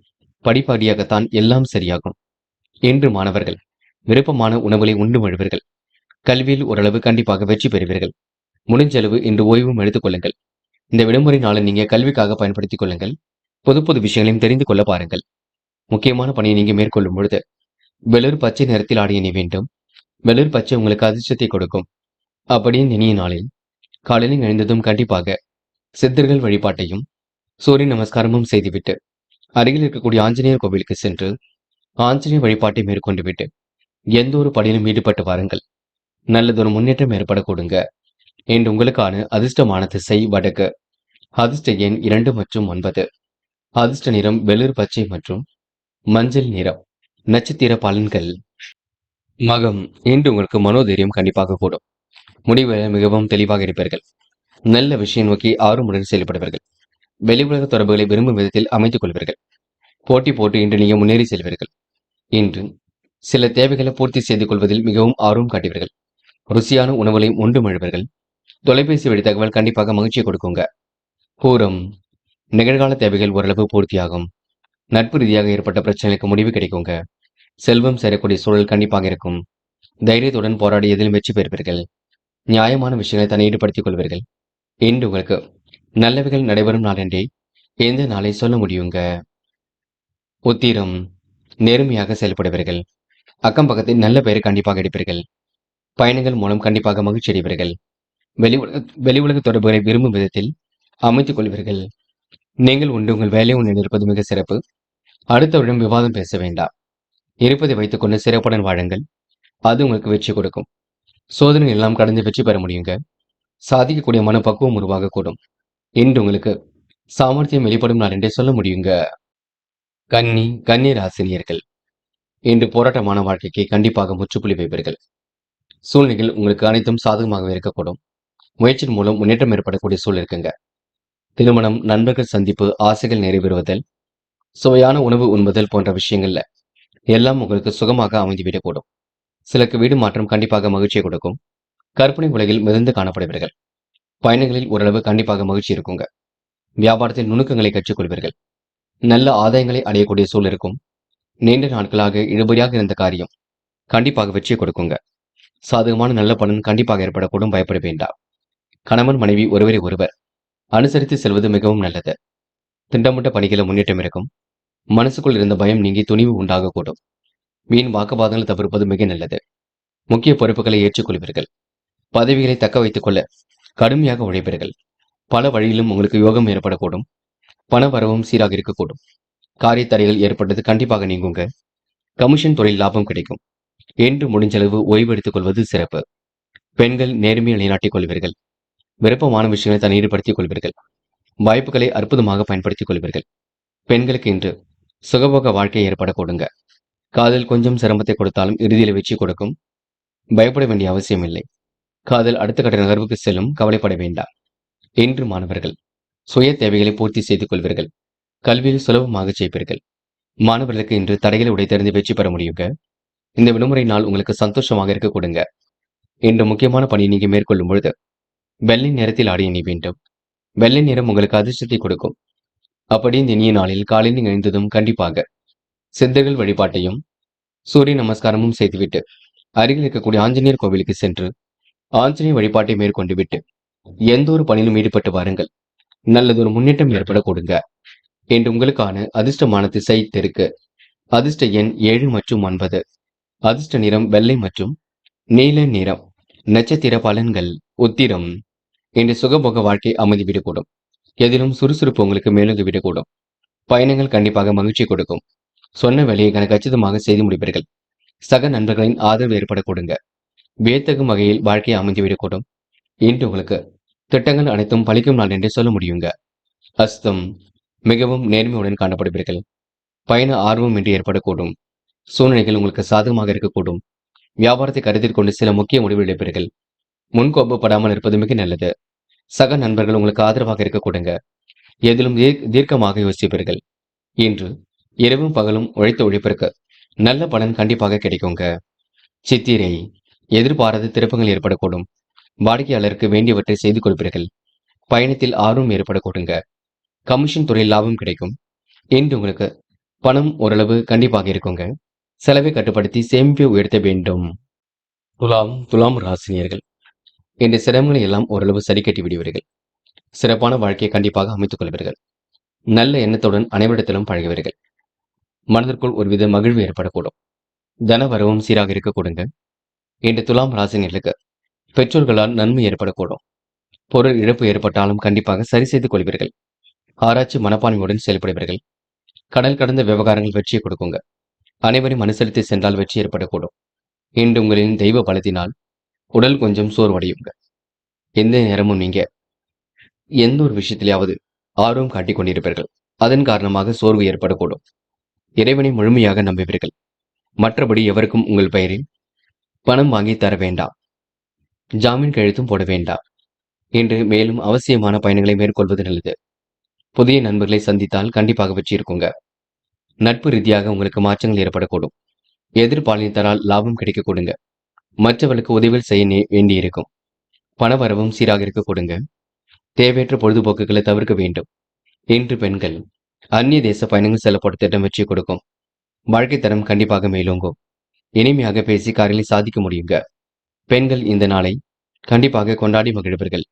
படிப்படியாகத்தான் எல்லாம் சரியாகும். இன்று மாணவர்கள் விருப்பமான உணவுகளை உண்டு மழுவீர்கள். கல்வியில் ஓரளவு கண்டிப்பாக வெற்றி பெறுவீர்கள். முடிஞ்சளவு இன்று ஓய்வும் எடுத்துக் கொள்ளுங்கள். இந்த விடுமுறை நாளை நீங்க கல்விக்காக பயன்படுத்திக் கொள்ளுங்கள். புது புது விஷயங்களையும் தெரிந்து கொள்ள பாருங்கள். முக்கியமான பணியை நீங்க மேற்கொள்ளும் பொழுது வெளிர் பச்சை நிறத்தில் ஆடை அணிய வேண்டும். வெளிர் பச்சை உங்களுக்கு அதிர்ஷ்டத்தை கொடுக்கும். அப்படியே இனிய நாளில் காலையில் எழுந்ததும் கண்டிப்பாக சித்தர்கள் வழிபாட்டையும் சூரிய நமஸ்காரமும் செய்துவிட்டு அருகில் இருக்கக்கூடிய ஆஞ்சநேயர் கோவிலுக்கு சென்று ஆஞ்சநேயர் வழிபாட்டை மேற்கொண்டு விட்டு எந்த ஒரு பணியிலும் ஈடுபட்டு வாருங்கள். நல்லதொரு முன்னேற்றம் ஏற்பட கொடுங்க. என்று உங்களுக்கான அதிர்ஷ்டமான திசை வடக்கு. அதிர்ஷ்ட எண் 2 மற்றும் 9. அதிர்ஷ்ட நிறம் வெளிர் பச்சை மற்றும் மஞ்சள் நிறம். நட்சத்திர பலன்கள். மகம், இன்று உங்களுக்கு மனோதைரியம் கண்டிப்பாக கூடும். முடிவில் மிகவும் தெளிவாக இருப்பீர்கள். நல்ல விஷயம் நோக்கி ஆர்வமுடன் செயல்படுவீர்கள். வெளி உலக தொடர்புகளை விரும்பும் விதத்தில் அமைத்துக் கொள்வீர்கள். போட்டி போட்டு இன்று நீங்கள் முன்னேறி செல்வீர்கள். இன்று சில தேவைகளை பூர்த்தி செய்து கொள்வதில் மிகவும் ஆர்வம் காட்டுவீர்கள். ருசியான உணவுகளை உண்டு மழுவீர்கள். தொலைபேசி வழி தகவல் கண்டிப்பாக மகிழ்ச்சியை கொடுக்குங்க. பூரம், நிகழ்கால தேவைகள் ஓரளவு பூர்த்தியாகும். நட்பு ரீதியாக ஏற்பட்ட பிரச்சனைகளுக்கு முடிவு கிடைக்குங்க. செல்வம் சேரக்கூடிய சூழல் கண்டிப்பாக இருக்கும். தைரியத்துடன் போராடி எதிலும் வெற்றி பெறுவீர்கள். நியாயமான விஷயங்களை தன்னை ஈடுபடுத்திக் கொள்வீர்கள். இன்று உங்களுக்கு நல்லவைகள் நடைபெறும் நாளென்றே எந்த நாளை சொல்ல முடியுங்க. உத்திரம், நேர்மையாக செயல்படுவீர்கள். அக்கம் பக்கத்தில் நல்ல பெயரை கண்டிப்பாக எடுப்பீர்கள். பயணங்கள் மூலம் கண்டிப்பாக மகிழ்ச்சி அடைவீர்கள். வெளி உலக தொடர்புகளை விரும்பும் விதத்தில் அமைத்துக் கொள்வீர்கள். நீங்கள் உண்டு உங்கள் வேலை உடன் இருப்பது மிக சிறப்பு. அடுத்தவரிடம் விவாதம் பேச வேண்டாம். இருப்பதை வைத்துக் கொண்டு சிறப்புடன் வாழுங்கள். அது உங்களுக்கு வெற்றி கொடுக்கும். சோதனை எல்லாம் கடந்து வெற்றி பெற முடியுங்க. சாதிக்கக்கூடிய மனப்பக்குவம் உருவாகக்கூடும். இன்று உங்களுக்கு சாமர்த்தியம் வெளிப்படும் நாள் என்றே சொல்ல முடியுங்க. கன்னி ராசினியர்கள், இன்று போராட்டமான வாழ்க்கைக்கு கண்டிப்பாக முற்றுப்புள்ளி வைப்பீர்கள். சூழ்நிலைகள் உங்களுக்கு அனைத்தும் சாதகமாக இருக்கக்கூடும். முயற்சியின் மூலம் முன்னேற்றம் ஏற்படக்கூடிய சூழல் இருக்குங்க. திருமணம், நண்பர்கள் சந்திப்பு, ஆசைகள் நிறைவேறுவதல், சுவையான உணவு உண்பதல் போன்ற விஷயங்கள்ல எல்லாம் உங்களுக்கு சுகமாக அமைந்துவிடக்கூடும். சிலருக்கு வீடு மாற்றம் கண்டிப்பாக மகிழ்ச்சியை கொடுக்கும். கற்பனை உலகில் மிதந்து காணப்படுவீர்கள். பயணங்களில் ஓரளவு கண்டிப்பாக மகிழ்ச்சி இருக்குங்க. வியாபாரத்தில் நுணுக்கங்களை கற்றுக்கொள்வீர்கள். நல்ல ஆதாயங்களை அடையக்கூடிய சூழல் இருக்கும். நீண்ட நாட்களாக இழுபறியாக இருந்த காரியம் கண்டிப்பாக வெற்றியை கொடுக்குங்க. சாதகமான நல்ல பலன் கண்டிப்பாக ஏற்படக்கூடும். பயப்பட வேண்டாம். கணவன் மனைவி ஒருவரை ஒருவர் அனுசரித்து செல்வது மிகவும் நல்லது. திட்டமிட்ட பணிகளை முன்னேற்றம் இருக்கும். மனசுக்குள் இருந்த பயம் நீங்கி துணிவு உண்டாகக்கூடும். வீண் வாக்குவாதங்களை தவிர்ப்பது மிக நல்லது. முக்கிய பொறுப்புகளை ஏற்றுக்கொள்வீர்கள். பதவிகளை தக்க வைத்துக் கொள்ள கடுமையாக உழைப்பீர்கள். பல வழியிலும் உங்களுக்கு யோகம் ஏற்படக்கூடும். பண வரவும் சீராக இருக்கக்கூடும். காரிய தடைகள் ஏற்பட்டது கண்டிப்பாக நீங்குங்க. கமிஷன் தொழில் லாபம் கிடைக்கும். என்று முடிஞ்சளவு ஓய்வு எடுத்துக் கொள்வது சிறப்பு. பெண்கள் நேர்மையை நிலைநாட்டிக் கொள்வீர்கள். விருப்பமான விஷயங்களை தன்னை ஈடுபடுத்திக் கொள்வீர்கள். வாய்ப்புகளை அற்புதமாக பயன்படுத்திக் கொள்வீர்கள். பெண்களுக்கு இன்று சுகபோக வாழ்க்கை ஏற்பட கொடுங்க. காதல் கொஞ்சம் சிரமத்தை கொடுத்தாலும் இறுதியில் வெற்றி கொடுக்கும். பயப்பட வேண்டிய அவசியம் இல்லை. காதல் அடுத்த கட்ட நகர்வுக்கு செல்லும். கவலைப்பட வேண்டாம். இன்று மாணவர்கள் சுய தேவைகளை பூர்த்தி செய்து கொள்வீர்கள். கல்வியில் சுலபமாக செய்வீர்கள். மாணவர்களுக்கு இன்று தடைகளை உடைத்தெறிந்து வெற்றி பெற முடியுங்க. இந்த விடுமுறை நாள் உங்களுக்கு சந்தோஷமாக இருக்க கொடுங்க. இன்று முக்கியமான பணியை நீங்க மேற்கொள்ளும் பொழுது வெள்ளை நிறத்தில் ஆடை அணிய வேண்டும். வெள்ளை நிறம் உங்களுக்கு அதிர்ஷ்டத்தை கொடுக்கும். அப்படி இந்த இனிய நாளில் காலையில் எழுந்ததும் கண்டிப்பாக சித்தர்கள் வழிபாட்டையும் சூரிய நமஸ்காரமும் செய்துவிட்டு அருகில் இருக்கக்கூடிய ஆஞ்சநேயர் கோவிலுக்கு சென்று ஆஞ்சநேயர் வழிபாட்டை மேற்கொண்டு விட்டு எந்த ஒரு பணியிலும் ஈடுபட்டு வாருங்கள். நல்லதொரு முன்னேற்றம் ஏற்பட கொடுங்க. என்று உங்களுக்கான அதிர்ஷ்டமான திசை தெற்கு. அதிர்ஷ்ட எண் 7 மற்றும் 9. அதிர்ஷ்ட நிறம் வெள்ளை மற்றும் நீல நிறம். நட்சத்திர பலன்கள். உத்திரம், இன்று சுகபோக வாழ்க்கை அமைதிவிடக்கூடும். எதிலும் சுறுசுறுப்பு உங்களுக்கு மேலோங்கி விடக்கூடும். பயணங்கள் கண்டிப்பாக மகிழ்ச்சி கொடுக்கும். சொன்ன வேலையை கச்சிதமாக செய்து முடிப்பீர்கள். சக நண்பர்களின் ஆதரவு ஏற்பட கொடுங்க. வியத்தகும் வகையில் வாழ்க்கையை அமைந்துவிடக்கூடும். இன்று உங்களுக்கு திட்டங்கள் அனைத்தும் பலிக்கும் நாள் என்றே சொல்ல முடியுங்க. அஸ்தம், மிகவும் நேர்மையுடன் காணப்படுவீர்கள். பயண ஆர்வம் இன்றி ஏற்படக்கூடும். சூழ்நிலைகள் உங்களுக்கு சாதகமாக இருக்கக்கூடும். வியாபாரத்தை கருத்தில் கொண்டு சில முக்கிய முடிவு எடுப்பீர்கள். முன்கோபப்படாமல் இருப்பது மிக நல்லது. சக நண்பர்கள் உங்களுக்கு ஆதரவாக இருக்க கொடுங்க. எதிலும் தீர்க்கமாக யோசிப்பீர்கள். இன்று இரவும் பகலும் உழைத்த உழைப்பிற்கு நல்ல பலன் கண்டிப்பாக கிடைக்குங்க. சித்திரை எதிர்பாராத திருப்பங்கள் ஏற்படக்கூடும். வாடிக்கையாளருக்கு வேண்டியவற்றை செய்து கொடுப்பீர்கள். பயணத்தில் ஆர்வம் ஏற்படக்கூடுங்க. கமிஷன் துறையில் லாபம் கிடைக்கும். இன்று உங்களுக்கு பணம் ஓரளவு கண்டிப்பாக இருக்குங்க. செலவை கட்டுப்படுத்தி சேமிப்பை உயர்த்த வேண்டும். துலாம் ராசினியர்கள் இந்த சிரமங்களை எல்லாம் ஓரளவு சரி கட்டி விடுவீர்கள். சிறப்பான வாழ்க்கையை கண்டிப்பாக அமைத்துக் கொள்வீர்கள். நல்ல எண்ணத்துடன் அனைவரிடத்திலும் பழகுவீர்கள். மனதிற்குள் ஒருவித மகிழ்வு ஏற்படக்கூடும். தன வரவும் சீராக இருக்க கொடுங்க. இன்று துலாம் ராசினியர்களுக்கு பெற்றோர்களால் நன்மை ஏற்படக்கூடும். பொருள் இழப்பு ஏற்பட்டாலும் கண்டிப்பாக சரி செய்து கொள்வீர்கள். ஆராய்ச்சி மனப்பான்மையுடன் செயல்படுவீர்கள். கடல் கடந்த விவகாரங்கள் வெற்றியை கொடுக்குங்க. அனைவரையும் அனுசரித்து சென்றால் வெற்றி ஏற்படக்கூடும். இன்று உங்களின் தெய்வ பலத்தினால் உடல் கொஞ்சம் சோர்வடையுங்க. எந்த நேரமும் நீங்க எந்த ஒரு விஷயத்திலேயாவது ஆர்வம் காட்டிக் கொண்டிருப்பீர்கள். அதன் காரணமாக சோர்வு ஏற்படக்கூடும். இறைவனை முழுமையாக நம்புவீர்கள். மற்றபடி எவருக்கும் உங்கள் பெயரில் பணம் வாங்கி தர வேண்டாம். ஜாமீன் கையெழுத்தும் போட வேண்டாம். இன்று மேலும் அவசியமான பயணங்களை மேற்கொள்வது நல்லது. புதிய நண்பர்களை சந்தித்தால் கண்டிப்பாக வெற்றி இருக்குங்க. நட்பு ரீதியாக உங்களுக்கு மாற்றங்கள் ஏற்படக்கூடும். எதிர்பாலினத்தால் லாபம் கிடைக்க கொடுங்க. மற்றவர்களுக்கு உதவி செய்ய வேண்டியிருக்கும். பணவரவும் சீராக இருக்க கொடுங்க. தேவையற்ற பொழுதுபோக்குகளை தவிர்க்க வேண்டும். இன்று பெண்கள் அந்நிய தேச பயணங்கள் செல்லப்பட்ட திட்டம் வெற்றி கொடுக்கும். வாழ்க்கை தரம் கண்டிப்பாக மேலோங்கும். இனிமையாக பேசி காரியங்களை சாதிக்க முடியுங்க. பெண்கள் இந்த நாளை கண்டிப்பாக கொண்டாடி மகிழ்வர்கள்.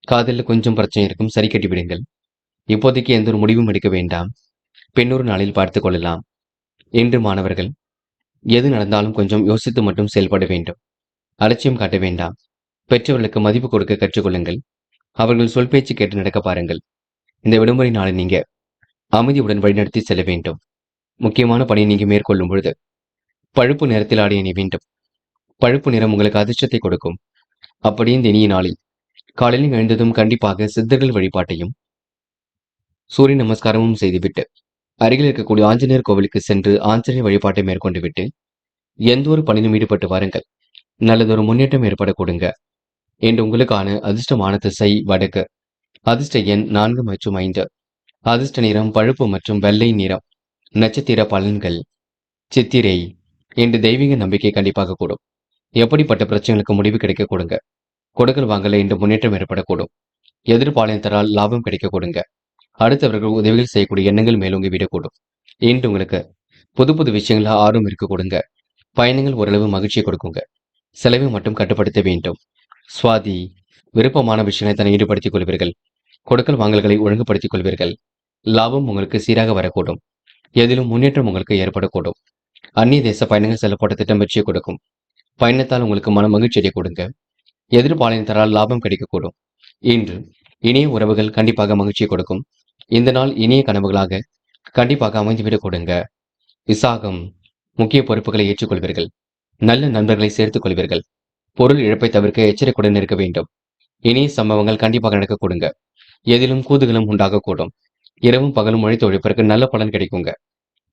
காதலில் கொஞ்சம் பிரச்சனை இருக்கும், சரி கட்டி விடுங்கள். இப்போதைக்கு எந்த ஒரு முடிவும் எடுக்க வேண்டாம். பின்னொரு நாளில் பார்த்துக் கொள்ளலாம். இன்று மாணவர்கள் எது நடந்தாலும் கொஞ்சம் யோசித்து மட்டும் செயல்பட வேண்டும். அலட்சியம் காட்ட வேண்டாம். பெற்றவர்களுக்கு மதிப்பு கொடுக்க கற்றுக்கொள்ளுங்கள். அவர்கள் சொல் பேச்சு கேட்டு நடக்க பாருங்கள். இந்த விடுமுறை நாளை நீங்க அமைதியுடன் வழிநடத்தி செல்ல வேண்டும். முக்கியமான பணியை நீங்க மேற்கொள்ளும் பொழுது பழுப்பு நிறத்தில் ஆடை அணிய வேண்டும். பழுப்பு நிறம் உங்களுக்கு அதிர்ஷ்டத்தை கொடுக்கும். அப்படியே இந்த இனிய நாளில் காலையில் எழுந்ததும் கண்டிப்பாக சித்தர்கள் வழிபாட்டையும் சூரிய நமஸ்காரமும் செய்துவிட்டு அருகில் இருக்கக்கூடிய ஆஞ்சநேயர் கோவிலுக்கு சென்று ஆஞ்சநேயர் வழிபாட்டை மேற்கொண்டு விட்டு எந்த ஒரு பணியிலும் ஈடுபட்டு வாருங்கள். நல்லதொரு முன்னேற்றம் ஏற்பட கொடுங்க. என்று உங்களுக்கான அதிர்ஷ்டமான திசை வடக்கு. அதிர்ஷ்ட எண் 4 மற்றும் 5. அதிர்ஷ்ட நிறம் பழுப்பு மற்றும் வெள்ளை நிறம். நட்சத்திர பலன்கள். சித்திரை என்று தெய்வீக நம்பிக்கை கண்டிப்பாக கூடும். எப்படிப்பட்ட பிரச்சனைகளுக்கு முடிவு கிடைக்க கொடுங்க. கொடுக்கல் வாங்கல என்று முன்னேற்றம் ஏற்படக்கூடும். எதிர்பாலினத்தால் லாபம் கிடைக்க கொடுங்க. அடுத்தவர்கள் உதவிகள் செய்யக்கூடிய எண்ணங்கள் மேலோங்கி விடக்கூடும். இன்று உங்களுக்கு புது புது விஷயங்கள ஆர்வம் இருக்க கொடுங்க. பயணங்கள் ஓரளவு மகிழ்ச்சியை கொடுக்குங்க. செலவை மட்டும் கட்டுப்படுத்த வேண்டும். சுவாதி விருப்பமான விஷயங்களை தன்னை ஈடுபடுத்திக் கொள்வீர்கள். கொடுக்கல் வாங்கல்களை ஒழுங்குபடுத்திக் கொள்வீர்கள். லாபம் உங்களுக்கு சீராக வரக்கூடும். எதிலும் முன்னேற்றம் உங்களுக்கு ஏற்படக்கூடும். அந்நிய தேச பயணங்கள் செல்லப்பட்ட திட்டம் வெற்றியை கொடுக்கும். பயணத்தால் உங்களுக்கு மன மகிழ்ச்சியை கொடுங்க. எதிர்பாலினத்தால் லாபம் கிடைக்கக்கூடும். இன்று இனிய உறவுகள் கண்டிப்பாக மகிழ்ச்சியை கொடுக்கும். இந்த நாள் இனிய கனவுகளாக கண்டிப்பாக அமைந்துவிடக் கொடுங்க. விசாகம் முக்கிய பொறுப்புகளை ஏற்றுக்கொள்வீர்கள். நல்ல நண்பர்களை சேர்த்துக் கொள்வீர்கள். பொருள் இழப்பை தவிர்க்க எச்சரிக்கையுடன் இருக்க வேண்டும். இனிய சம்பவங்கள் கண்டிப்பாக நடக்க கொடுங்க. எதிலும் கூதுகளும் உண்டாகக்கூடும். இரவும் பகலும் உழைத்து உழைப்பிற்கு நல்ல பலன் கிடைக்குங்க.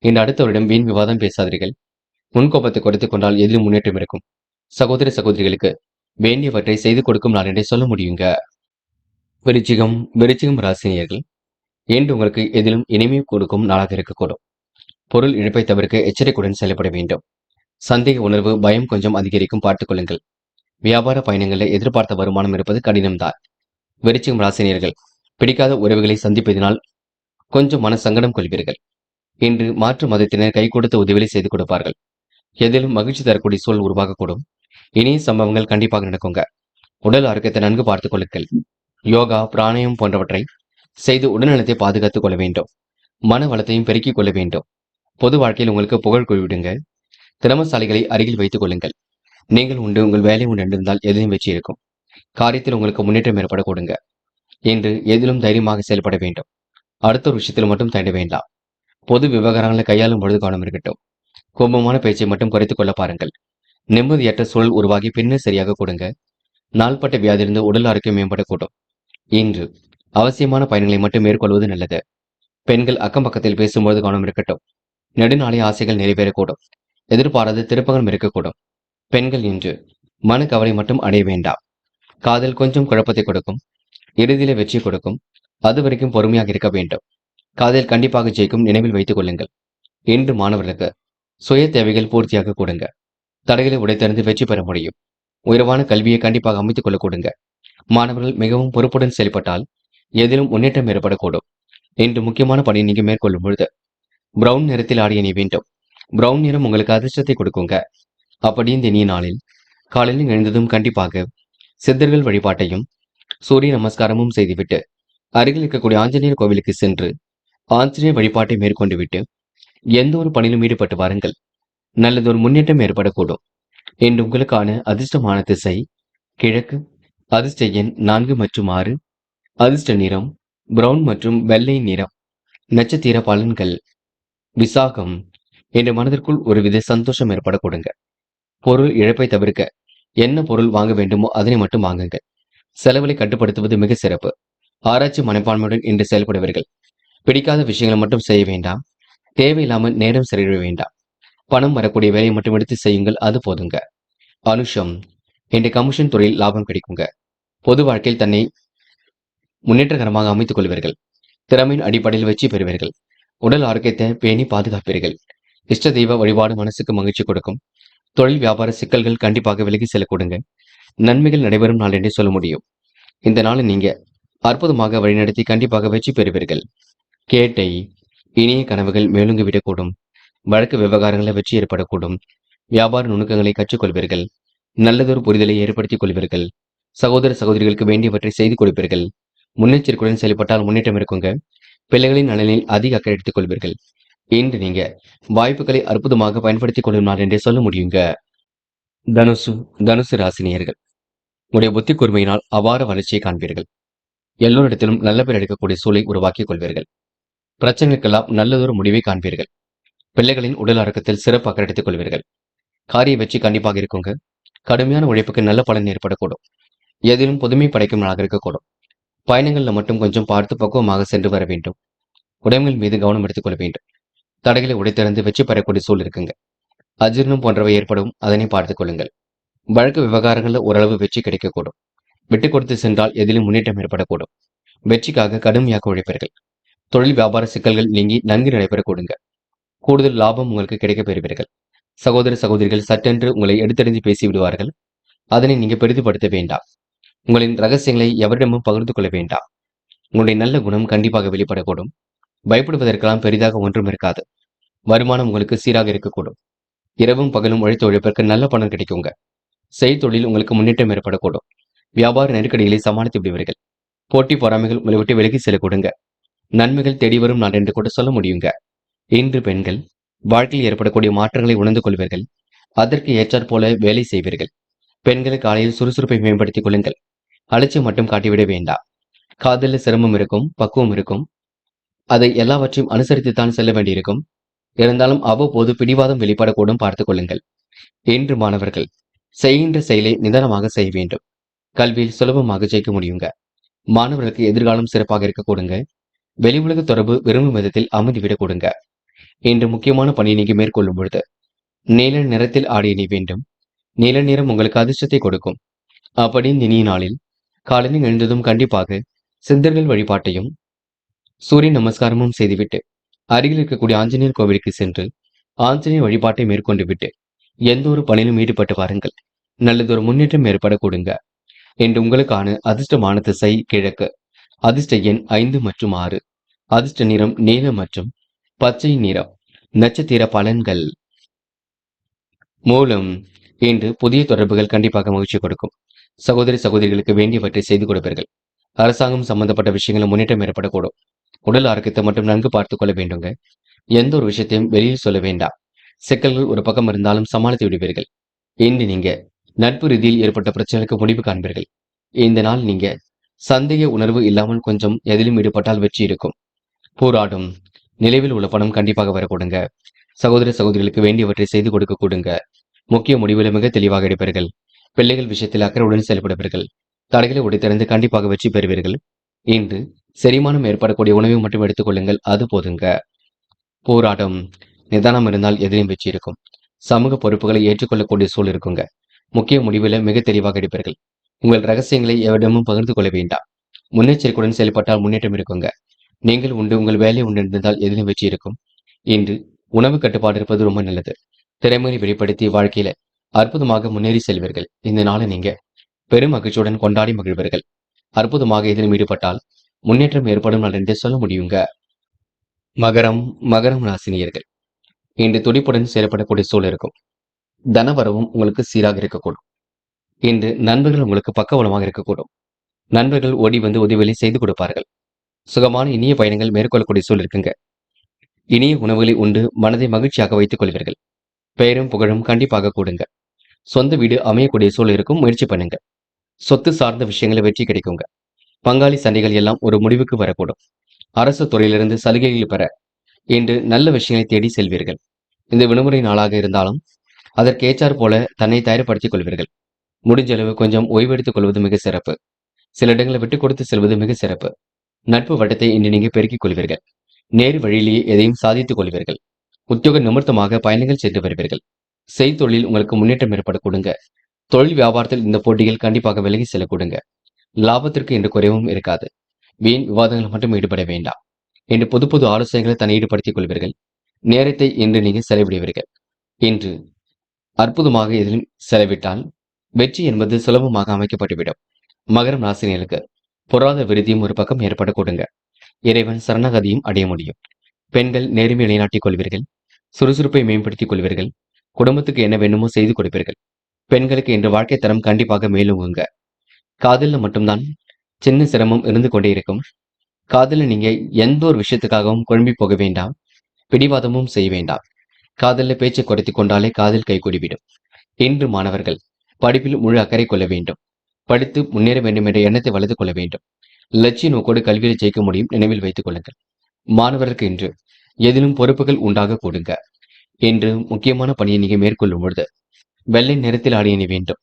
இந்த அடுத்தவரிடம் வீண் விவாதம் பேசாதீர்கள். முன்கோபத்தை குறைத்துக் கொண்டால் எதிலும் முன்னேற்றம் இருக்கும். சகோதர சகோதரிகளுக்கு வேண்டியவற்றை செய்து கொடுக்கும் நாள் என்றே சொல்ல முடியுங்க. விருச்சிகம் ராசினியர்கள் என்று உங்களுக்கு எதிலும் இனிமை கொடுக்கும் நாளாக இருக்கக்கூடும். பொருள் இழப்பை தவிர்க்க எச்சரிக்கையுடன் செயல்பட வேண்டும். சந்தேக உணர்வு பயம் கொஞ்சம் அதிகரிக்கும், பார்த்துக் கொள்ளுங்கள். வியாபார பயணங்களில் எதிர்பார்த்த வருமானம் இருப்பது கடினம்தான். விருச்சிகம் ராசினியர்கள் பிடிக்காத உறவுகளை சந்திப்பதனால் கொஞ்சம் மன சங்கடம் கொள்வீர்கள். இன்று மாற்று மதத்தினர் கை கொடுத்த உதவிகளை செய்து கொடுப்பார்கள். எதிலும் மகிழ்ச்சி தரக்கூடிய சூழல் உருவாகக்கூடும். இனிய சம்பவங்கள் கண்டிப்பாக நடக்குங்க. உடல் ஆரோக்கியத்தை நன்கு பார்த்துக் கொள்ளுங்கள். யோகா பிராணாயம் போன்றவற்றை செய்து உடல்நலத்தை பாதுகாத்துக் கொள்ள வேண்டும். மன வளத்தையும் பெருக்கிக் கொள்ள வேண்டும். பொது வாழ்க்கையில் உங்களுக்கு புகழ் குவிவிடுங்க. திறமசாலிகளை அருகில் வைத்துக் கொள்ளுங்கள். நீங்கள் உண்டு, உங்கள் வேலை உண்டு என்றிருந்தால் எதிலும் வெற்றி இருக்கும். காரியத்தில் உங்களுக்கு முன்னேற்றம் ஏற்பட கொடுங்க. என்று எதிலும் தைரியமாக செயல்பட வேண்டும். அடுத்த ஒரு விஷயத்தில் மட்டும் தண்ட வேண்டாம். பொது விவகாரங்களை கையாளும் பொழுது கவனம் இருக்கட்டும். கோபமான பேச்சை மட்டும் குறைத்துக் கொள்ள பாருங்கள். நிம்மதியற்ற சூழல் உருவாகி பின்னர் சரியாக கொடுங்க. நாள்பட்ட வியாதியிலிருந்து உடல் ஆரோக்கியம் மேம்படக்கூடும். இன்று அவசியமான பயணங்களை மட்டும் மேற்கொள்வது நல்லது. பெண்கள் அக்கம் பக்கத்தில் பேசும்போது கவனம் இருக்கட்டும். நெடுநாளைய ஆசைகள் நிறைவேறக்கூடும். எதிர்பாராத திருப்பங்களும் இருக்கக்கூடும். பெண்கள் இன்று மனக்கவலை மட்டும் அடைய வேண்டாம். காதல் கொஞ்சம் குழப்பத்தை கொடுக்கும், இறுதியில வெற்றி கொடுக்கும். அது வரைக்கும் பொறுமையாக இருக்க வேண்டும். காதல் கண்டிப்பாக ஜெயிக்கும், நினைவில் வைத்துக் கொள்ளுங்கள். இன்று மாணவர்களுக்கு சுய தேவைகள் பூர்த்தியாக கொடுங்க. தடைகளை உடைத்தறிந்து வெற்றி பெற முடியும். உயர்வான கல்வியை கண்டிப்பாக அமைத்துக் கொள்ள கொடுங்க. மாணவர்கள் மிகவும் பொறுப்புடன் செயல்பட்டால் எதிலும் முன்னேற்றம் ஏற்படக்கூடும். இன்று முக்கியமான பணியை நீங்க மேற்கொள்ளும் பொழுது பிரவுன் நிறத்தில் ஆடை அணிய வேண்டும். பிரவுன் நிறம் உங்களுக்கு அதிர்ஷ்டத்தை கொடுக்குங்க. அப்படி இந்த இனிய நாளில் காலையில் எழுந்ததும் கண்டிப்பாக சித்தர்கள் வழிபாட்டையும் சூரிய நமஸ்காரமும் செய்துவிட்டு அருகில் இருக்கக்கூடிய ஆஞ்சநேயர் கோவிலுக்கு சென்று ஆஞ்சநேயர் வழிபாட்டை மேற்கொண்டு விட்டு எந்த ஒரு பணியிலும் ஈடுபட்டு வாருங்கள். நல்லதொரு முன்னேற்றம் ஏற்படக்கூடும். இன்று உங்களுக்கான அதிர்ஷ்டமான திசை கிழக்கு. அதிர்ஷ்ட எண் 4 மற்றும் 6. அதிர்ஷ்ட நிறம் பிரவுன் மற்றும் வெள்ளை நிறம். நட்சத்திர பலன்கள். விசாகம். என்ற மனதிற்குள் ஒருவித சந்தோஷம் ஏற்பட கொடுங்க. பொருள் இழப்பை தவிர்க்க என்ன பொருள் வாங்க வேண்டுமோ அதனை மட்டும் வாங்குங்க. செலவுகளை கட்டுப்படுத்துவது மிக சிறப்பு. ஆராய்ச்சி மனப்பான்மையுடன் இன்று செயல்படுவீர்கள். பிடிக்காத விஷயங்களை மட்டும் செய்ய வேண்டாம். தேவையில்லாமல் நேரம் செலவிட வேண்டாம். பணம் வரக்கூடிய வேலையை மட்டும் எடுத்து செய்யுங்கள், அது போதுங்க. அனுஷம். இன்று கமிஷன் துறையில் லாபம் கிடைக்குங்க. பொது வாழ்க்கையில் தன்னை முன்னேற்றகரமாக அமைத்துக் கொள்வீர்கள். திறமையின் அடிப்படையில் வெற்றி பெறுவீர்கள். உடல் ஆரோக்கியத்தை பேணி பாதுகாப்பீர்கள். இஷ்ட தெய்வ வழிபாடு மனசுக்கு மகிழ்ச்சி கொடுக்கும். தொழில் வியாபார சிக்கல்கள் கண்டிப்பாக விலகி செல்ல கொடுங்க. நன்மைகள் நடைபெறும் நாள் என்றே சொல்ல முடியும். இந்த நாளை நீங்க அற்புதமாக வழிநடத்தி கண்டிப்பாக வெற்றி பெறுவீர்கள். கேட்டை. இனிய கனவுகள் மேலுங்கி விடக்கூடும். வழக்கு விவகாரங்களில் வெற்றி ஏற்படக்கூடும். வியாபார நுணுக்கங்களை கற்றுக்கொள்வீர்கள். நல்லதொரு புரிதலை ஏற்படுத்திக் கொள்வீர்கள். சகோதர சகோதரிகளுக்கு வேண்டியவற்றை செய்து கொடுப்பீர்கள். முன்னெச்சரிக்கையுடன் செயல்பட்டால் முன்னேற்றம் இருக்குங்க. பிள்ளைகளின் நலனில் அதிக அக்கறை எடுத்துக் கொள்வீர்கள். இன்று நீங்க வாய்ப்புகளை அற்புதமாக பயன்படுத்திக் கொள்ளும் நாள் என்றே சொல்ல முடியுங்க. தனுசு ராசினியர்கள். உடைய புத்தி கூர்மையினால் அபார வளர்ச்சியை காண்பீர்கள். எல்லோரிடத்திலும் நல்ல பேர் எடுக்கக்கூடிய சூழலை உருவாக்கிக் கொள்வீர்கள். பிரச்சனைக்கெல்லாம் நல்லதொரு முடிவை காண்பீர்கள். பிள்ளைகளின் உடல் ஆரோக்கியத்தில் சிறப்பு அக்கறை எடுத்துக் கொள்வீர்கள். காரிய வெற்றி கண்டிப்பாக இருக்குங்க. கடுமையான உழைப்புக்கு நல்ல பலன் ஏற்படக்கூடும். எதிலும் புதுமை படைக்கும் நாளாக இருக்கக்கூடும். பயணங்கள்ல மட்டும் கொஞ்சம் பார்த்து பக்குவமாக சென்று வர வேண்டும். உடைமைகள் மீது கவனம் எடுத்துக்கொள்ள வேண்டும். தடைகளை உடைத்திறந்து வெற்றி பெறக்கூடிய சூழல் இருக்குங்க. அஜீர்ணம் போன்றவை ஏற்படும், அதனை பார்த்துக் கொள்ளுங்கள். வழக்கு விவகாரங்களில் ஓரளவு வெற்றி கிடைக்கக்கூடும். விட்டுக் கொடுத்து சென்றால் எதிலும் முன்னேற்றம் ஏற்படக்கூடும். வெற்றிக்காக கடுமையாக உழைப்பீர்கள். தொழில் வியாபார சிக்கல்கள் நீங்கி நன்கு நடைபெறக்கூடுங்க. கூடுதல் லாபம் உங்களுக்கு கிடைக்கப் பெறுவீர்கள். சகோதர சகோதரிகள் சட்டென்று உங்களை எடுத்தறிந்து பேசி விடுவார்கள். அதனை நீங்க பெரிதுபடுத்த வேண்டாம். உங்களின் ரகசியங்களை எவரிடமும் பகிர்ந்து கொள்ள வேண்டாம். உங்களுடைய நல்ல குணம் கண்டிப்பாக வெளிப்படக்கூடும். பயப்படுவதற்கெல்லாம் பெரிதாக ஒன்றும் இருக்காது. வருமானம் உங்களுக்கு சீராக இருக்கக்கூடும். இரவும் பகலும் உழைத்து உழைப்பிற்கு நல்ல பணம் கிடைக்குங்க. செய்தொழில் உங்களுக்கு முன்னேற்றம் ஏற்படக்கூடும். வியாபார நெருக்கடிகளை சமாளித்து விடுவீர்கள். போட்டி பொறாமைகள் உங்களை விட்டு விலகி செல்லக்கூடுங்க. நன்மைகள் தேடி வரும் நாள் என்று கூட சொல்ல முடியுங்க. இன்று பெண்கள் வாழ்க்கையில் ஏற்படக்கூடிய மாற்றங்களை உணர்ந்து கொள்வீர்கள். அதற்கு ஏற்றாற் போல வேலை செய்வீர்கள். பெண்கள் காலையில் சுறுசுறுப்பை மேம்படுத்திக் கொள்ளுங்கள். அலட்சியம் மட்டும் காட்டிவிட வேண்டாம். காதலில் சிரமம் இருக்கும், பக்குவம் இருக்கும். அதை எல்லாவற்றையும் அனுசரித்துத்தான் செல்ல வேண்டியிருக்கும். இருந்தாலும் அவ்வப்போது பிடிவாதம் வெளிப்படக்கூடும், பார்த்துக் கொள்ளுங்கள். இன்று மாணவர்கள் செய்கின்ற செயலை நிதானமாக செய்ய வேண்டும். கல்வியில் சுலபமாக ஜெயிக்க முடியுங்க. மாணவர்களுக்கு எதிர்காலம் சிறப்பாக இருக்க கொடுங்க. வெளி உலக தொடர்பு விரும்பும் விதத்தில் அமைதிவிடக் கொடுங்க. இன்று முக்கியமான பணியை நீங்க மேற்கொள்ளும் பொழுது நீல நிறத்தில் ஆடை அணிய வேண்டும். நீல நிறம் உங்களுக்கு அதிர்ஷ்டத்தை கொடுக்கும். அப்படி இந்த இனிய நாளில் காலையில் எழுந்ததும் கண்டிப்பாக சித்தர்கள் வழிபாட்டையும் சூரிய நமஸ்காரமும் செய்துவிட்டு அருகில் இருக்கக்கூடிய ஆஞ்சநேயர் கோவிலுக்கு சென்று ஆஞ்சநேயர் வழிபாட்டை மேற்கொண்டு விட்டு எந்த ஒரு பணியிலும் ஈடுபட்டு வாருங்கள். நல்லதொரு முன்னேற்றம் ஏற்பட கொடுங்க. இன்று உங்களுக்கான அதிர்ஷ்டமான திசை கிழக்கு. அதிர்ஷ்ட எண் 5 மற்றும் 6. அதிர்ஷ்ட நிறம் நீல மற்றும் பச்சை நிறம். நட்சத்திர பலன்கள். மூலம். இன்று புதிய தொடர்புகள் கண்டிப்பாக மகிழ்ச்சி கொடுக்கும். சகோதரி சகோதரிகளுக்கு வேண்டியவற்றை செய்து கொடுப்பீர்கள். அரசாங்கம் சம்பந்தப்பட்ட விஷயங்களும் முன்னேற்றம் ஏற்படக்கூடும். உடல் ஆரோக்கியத்தை மட்டும் நன்கு பார்த்துக் கொள்ள வேண்டுங்க. எந்த ஒரு விஷயத்தையும் வெளியில் சொல்ல வேண்டாம். சிக்கல்கள் ஒரு பக்கம் இருந்தாலும் சமாளித்து விடுவீர்கள். இன்று நீங்க நட்பு ரீதியில் ஏற்பட்ட பிரச்சனைக்கு முடிவு காண்பீர்கள். இந்த நாள் நீங்க சந்தேக உணர்வு இல்லாமல் கொஞ்சம் எதிலும் ஈடுபட்டால் வெற்றி இருக்கும். போராடும். நிலைவில் உள்ள பணம் கண்டிப்பாக வரக்கூடுங்க. சகோதர சகோதரிகளுக்கு வேண்டியவற்றை செய்து கொடுக்க கூடுங்க. முக்கிய முடிவுகளை மிக தெளிவாக எடுப்பீர்கள். பிள்ளைகள் விஷயத்தில் அக்கறையுடன் செயல்படுவீர்கள். தடைகளை உடைத்திறந்து கண்டிப்பாக வெற்றி பெறுவீர்கள். இன்று செரிமானம் ஏற்படக்கூடிய உணவை மட்டும் எடுத்துக் கொள்ளுங்கள், அது போதுங்க. போராட்டம். நிதானம் இருந்தால் எதிலும் வெற்றி இருக்கும். சமூக பொறுப்புகளை ஏற்றுக்கொள்ளக்கூடிய சூழல் இருக்குங்க. முக்கிய முடிவுல மிக தெளிவாக எடுப்பீர்கள். உங்கள் ரகசியங்களை எவரிடமும் பகிர்ந்து கொள்ள வேண்டாம். முன்னெச்சரிக்கையுடன் செயல்பட்டால் முன்னேற்றம் இருக்குங்க. நீங்கள் உண்டு, உங்கள் வேலை உண்டு இருந்தால் எதிலும் வெற்றி இருக்கும். இன்று உணவு கட்டுப்பாடு இருப்பது ரொம்ப நல்லது. திறமையை வெளிப்படுத்தி வாழ்க்கையில அற்புதமாக முன்னேறி செல்வீர்கள். இந்த நாளை நீங்க பெரும் மகிழ்ச்சியுடன் கொண்டாடி மகிழ்வீர்கள். அற்புதமாக இதிலும் ஈடுபட்டால் முன்னேற்றம் ஏற்படும் நாள் என்றே சொல்ல முடியுங்க. மகரம் மகரம் ராசினியர்கள் இன்று துடிப்புடன் செயல்படக்கூடிய சூழல் இருக்கும். தனவரவும் உங்களுக்கு சீராக இருக்கக்கூடும். இன்று நண்பர்கள் உங்களுக்கு பக்கபலமாக இருக்கக்கூடும். நண்பர்கள் ஓடி வந்து உதவிகளை செய்து கொடுப்பார்கள். சுகமான இனிய பயணங்கள் மேற்கொள்ளக்கூடிய சூழல் இருக்குங்க. இனிய உணவுகளை உண்டு மனதை மகிழ்ச்சியாக வைத்துக் கொள்வீர்கள். பெயரும் புகழும் கண்டிப்பாக கூடுங்க. சொந்த வீடு அமையக்கூடிய சூழல் இருக்கும். முயற்சி பண்ணுங்க. சொத்து சார்ந்த விஷயங்களை வெற்றி கிடைக்குங்க. பங்காளி சண்டைகள் எல்லாம் ஒரு முடிவுக்கு வரக்கூடும். அரசு துறையிலிருந்து சலுகைகள் பெற இன்று நல்ல விஷயங்களை தேடி செல்வீர்கள். இந்த விடுமுறை நாளாக இருந்தாலும் அதற்கேற்றாற் போல தன்னை தயார்படுத்திக் கொள்வீர்கள். முடிஞ்ச அளவு கொஞ்சம் ஓய்வெடுத்துக் கொள்வது மிக சிறப்பு. சில இடங்களை விட்டுக் கொடுத்து செல்வது மிக சிறப்பு. நட்பு வட்டத்தை இன்று நீங்க பெருக்கிக் கொள்வீர்கள். நேரு வழியிலேயே எதையும் சாதித்துக் கொள்வீர்கள். உத்தியோக நிமித்தமாக பயணங்கள் சென்று வருவீர்கள். செய்தொழில் உங்களுக்கு முன்னேற்றம் ஏற்படக்கூடுங்க. தொழில் வியாபாரத்தில் இந்த போட்டிகள் கண்டிப்பாக விலகி செல்லக்கூடுங்க. லாபத்திற்கு இன்று குறைவும் இருக்காது. வீண் விவாதங்கள் மட்டும் ஈடுபட வேண்டாம். இன்று புது புது ஆலோசனைகளை தன்னை ஈடுபடுத்திக் கொள்வீர்கள். நேரத்தை இன்று நீங்க செலவிடுவீர்கள். இன்று அற்புதமாக இதிலும் செலவிட்டால் வெற்றி என்பது சுலபமாக அமைக்கப்பட்டுவிடும். மகரம் ராசினியர்களுக்கு பொருளாதார விருத்தியும் ஒரு பக்கம் ஏற்படக்கூடுங்க. இறைவன் சரணகதியும் அடைய முடியும். பெண்கள் நேர்மையை நிலைநாட்டிக் கொள்வீர்கள். சுறுசுறுப்பை மேம்படுத்திக் கொள்வீர்கள். குடும்பத்துக்கு என்ன வேண்டுமோ செய்து கொடுப்பீர்கள். பெண்களுக்கு இன்று வாழ்க்கை தரம் கண்டிப்பாக மேலுங்குங்க. காதல்ல மட்டும்தான் சின்ன சிரமம் இருந்து கொண்டே இருக்கும். காதலில் நீங்க எந்த ஒரு விஷயத்துக்காகவும் குழம்பி போக வேண்டாம். பிடிவாதமும் செய்ய வேண்டாம். காதலில் பேச்சை குறைத்துக் கொண்டாலே காதல் கைகூடிவிடும். இன்று மாணவர்கள் படிப்பில் முழு அக்கறை கொள்ள வேண்டும். படித்து முன்னேற வேண்டும் என்ற எண்ணத்தை வளர்த்துக் கொள்ள வேண்டும். லட்சிய நோக்கோடு கல்வியை ஜெயிக்க முடியும். நினைவில் வைத்துக் கொள்ளுங்கள். மாணவருக்கு இன்று எதிலும் பொறுப்புகள் உண்டாக கூடுங்க. இன்று முக்கியமான பணியை நீங்க மேற்கொள்ளும் பொழுது வெள்ளை நிறத்தில் ஆடை அணி வேண்டும்.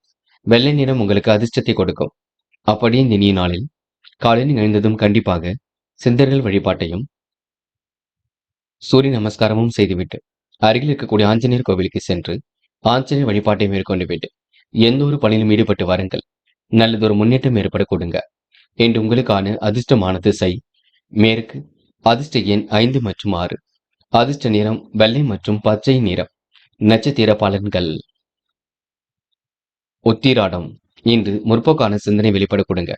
வெள்ளை நிறம் உங்களுக்கு அதிர்ஷ்டத்தை கொடுக்கும். அப்படியே இந்த இனிய நாளில் காலையில் எழுந்ததும் கண்டிப்பாக சித்தர்கள் வழிபாட்டையும் சூரிய நமஸ்காரமும் செய்துவிட்டு அருகில் இருக்கக்கூடிய ஆஞ்சநேயர் கோவிலுக்கு சென்று ஆஞ்சநேயர் வழிபாட்டை மேற்கொண்டு விட்டு எந்த ஒரு பணியிலும் ஈடுபட்டு வாருங்கள். நல்லதொரு முன்னேற்றம் ஏற்பட கொடுங்க. இன்று உங்களுக்கான அதிர்ஷ்டமான திசை மேற்கு. அதிர்ஷ்ட எண் 5 மற்றும் 6. அதிர்ஷ்ட நிறம் வெள்ளை மற்றும் பச்சை நிறம். நட்சத்திர பலன்கள். உத்திராடம் இன்று முற்போக்கான சிந்தனை வெளிப்பட கொடுங்க.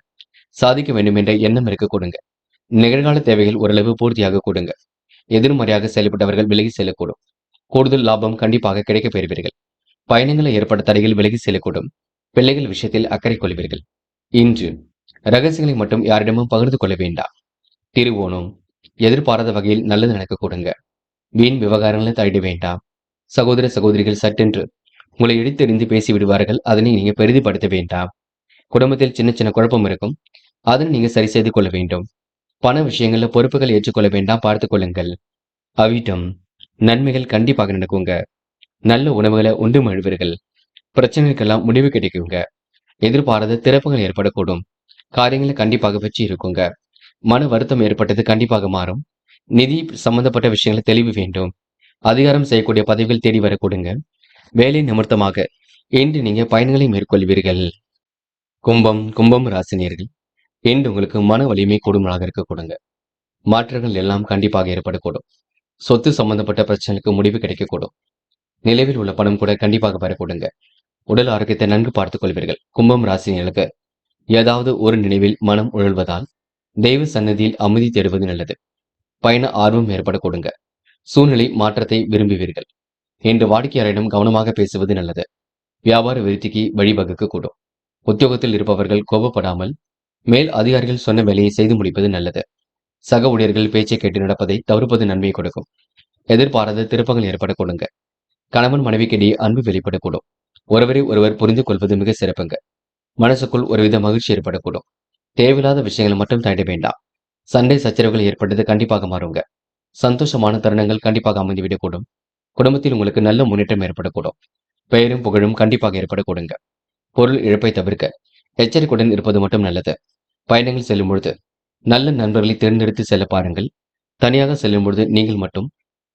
சாதிக்க வேண்டும் என்ற எண்ணம் இருக்க கொடுங்க. நிகழ்கால தேவைகள் ஓரளவு பூர்த்தியாக கொடுங்க. எதிர்மறையாக செயல்பட்டவர்கள் விலகி செல்லக்கூடும். கூடுதல் லாபம் கண்டிப்பாக கிடைக்கப் பெறுவீர்கள். பயணங்களில் ஏற்பட்ட தடைகள் விலகி செல்லக்கூடும். பிள்ளைகள் விஷயத்தில் அக்கறை கொள்வீர்கள். இன்று ரகசியங்களை மட்டும் யாரிடமும் பகிர்ந்து கொள்ள வேண்டாம். திருவோணம் எதிர்பாராத வகையில் நல்லது நடக்க கொடுங்க. வீண் விவகாரங்களை தலையிட வேண்டாம். சகோதர சகோதரிகள் சட்டென்று உங்களை இடித்தெறிந்து பேசிவிடுவார்கள். அதனை நீங்க பெரிதுபடுத்த வேண்டாம். குடும்பத்தில் சின்ன சின்ன குழப்பம் இருக்கும். அதனை நீங்க சரி செய்து கொள்ள வேண்டும். பண விஷயங்கள்ல பொறுப்புகள் ஏற்றுக்கொள்ள வேண்டாம். பார்த்துக் கொள்ளுங்கள். அவிட்டம் நன்மைகள் கண்டிப்பாக நடக்குங்க. நல்ல உணவுகளை உண்டு மழுவீர்கள். பிரச்சனைக்கெல்லாம் முடிவு கிடைக்குங்க. எதிர்பாராத திறப்புகள் ஏற்படக்கூடும். காரியங்களை கண்டிப்பாக வெற்றி இருக்குங்க. மன வருத்தம் ஏற்பட்டது கண்டிப்பாக மாறும். நிதி சம்பந்தப்பட்ட விஷயங்களை தெளிவு வேண்டும். அதிகாரம் செய்யக்கூடிய பதவிகள் தேடி வரக்கூடுங்க. வேலை நிமித்தமாக இன்று நீங்க பயணங்களை மேற்கொள்வீர்கள். கும்பம் ராசினியர்கள் இன்று உங்களுக்கு மன வலிமை கூடுதலாக இருக்க கொடுங்க. மாற்றங்கள் எல்லாம் கண்டிப்பாக ஏற்படக்கூடும். சொத்து சம்பந்தப்பட்ட பிரச்சனைக்கு முடிவு கிடைக்கக்கூடும். நிலவில் உள்ள பணம் கூட கண்டிப்பாக பெறக்கூடுங்க. உடல் ஆரோக்கியத்தை நன்கு பார்த்துக் கொள்வீர்கள். கும்பம் ராசினியர்களுக்கு ஏதாவது ஒரு நினைவில் மனம் உழல்வதால் தெய்வ சன்னதியில் அமைதி தேடுவது நல்லது. பயண ஆர்வம் ஏற்பட கொடுங்க. சூழ்நிலை மாற்றத்தை விரும்புவீர்கள். இன்று வாடிக்கையாளரிடம் கவனமாக பேசுவது நல்லது. வியாபார விருத்திக்கு வழிவகுக்க கூடும். உத்தியோகத்தில் இருப்பவர்கள் கோபப்படாமல் மேல் அதிகாரிகள் சொன்ன வேலையை செய்து முடிப்பது நல்லது. சக ஊழியர்கள் பேச்சை கேட்டு நடப்பதை தவிர்ப்பது நன்மையை கொடுக்கும். எதிர்பாராத திருப்பங்கள் ஏற்பட கொடுங்க. கணவன் மனைவிக்கிடையே அன்பு வெளிப்படக்கூடும். ஒருவரை ஒருவர் புரிந்து கொள்வது மிக சிறப்புங்க. மனசுக்குள் ஒருவித மகிழ்ச்சி ஏற்படக்கூடும். தேவையில்லாத விஷயங்களை மட்டும் தாண்ட வேண்டாம். சண்டை சச்சரவுகள் ஏற்பட்டது கண்டிப்பாக மாறுங்க. சந்தோஷமான தருணங்கள் கண்டிப்பாக அமைந்துவிடக்கூடும். குடும்பத்தில் உங்களுக்கு நல்ல முன்னேற்றம் ஏற்படக்கூடும். பெயரும் புகழும் கண்டிப்பாக ஏற்படக்கூடுங்க. பொருள் இழப்பை தவிர்க்க எச்சரிக்கையுடன் இருப்பது மட்டும் நல்லது. பயணங்கள் செல்லும் பொழுது நல்ல நண்பர்களை தேர்ந்தெடுத்து செல்ல பாருங்கள். தனியாக செல்லும் பொழுது நீங்கள் மட்டும்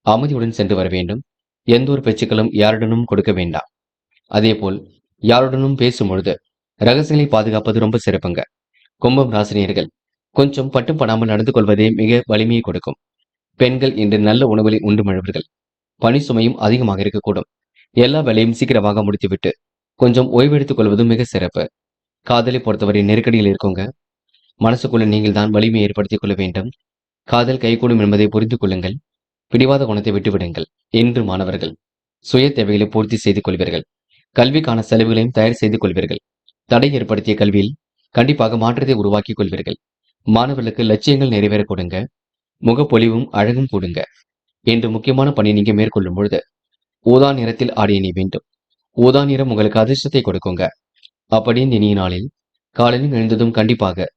அமைதியுடன் சென்று வர வேண்டும். எந்த ஒரு பேச்சுக்களும் யாருடனும் கொடுக்க வேண்டாம். அதேபோல் யாருடனும் பேசும் பொழுது ரகசியங்களை பாதுகாப்பது ரொம்ப சிறப்புங்க. கும்பம் ராசினியர்கள் கொஞ்சம் பட்டுப்படாமல் நடந்து கொள்வதே மிக வலிமையை கொடுக்கும். பெண்கள் இன்று நல்ல உணவுகளை உண்டு மழுவர்கள். பணி சுமையும் அதிகமாக இருக்கக்கூடும். எல்லா வேலையும் சீக்கிரமாக முடித்துவிட்டு கொஞ்சம் ஓய்வெடுத்துக் கொள்வதும் மிக சிறப்பு. காதலை பொறுத்தவரை நெருக்கடியில் இருக்கோங்க. மனசுக்குள்ள நீங்கள் தான் வலிமையை ஏற்படுத்திக் கொள்ள வேண்டும். காதல் கைகூடும் என்பதை புரிந்து கொள்ளுங்கள். பிடிவாத குணத்தை விட்டுவிடுங்கள். இன்று மாணவர்கள் சுய தேவைகளை பூர்த்தி செய்து கொள்வீர்கள். கல்விக்கான செலவுகளையும் தயார் செய்து கொள்வீர்கள். தடை ஏற்படுத்திய கல்வியில் கண்டிப்பாக மாற்றத்தை உருவாக்கிக் கொள்வீர்கள். மாணவர்களுக்கு லட்சியங்கள் நிறைவேற கொடுங்க. முகப்பொலிவும் அழகும் கொடுங்க. இன்று முக்கியமான பணி நீங்க மேற்கொள்ளும் பொழுது ஊதா நிறத்தில் ஆடை அணிய வேண்டும். ஊதா நிறம் உங்களுக்கு அதிர்ஷ்டத்தை கொடுக்குங்க. அப்படி இந்த இனிய நாளில் காலையில் எழுந்ததும் கண்டிப்பாக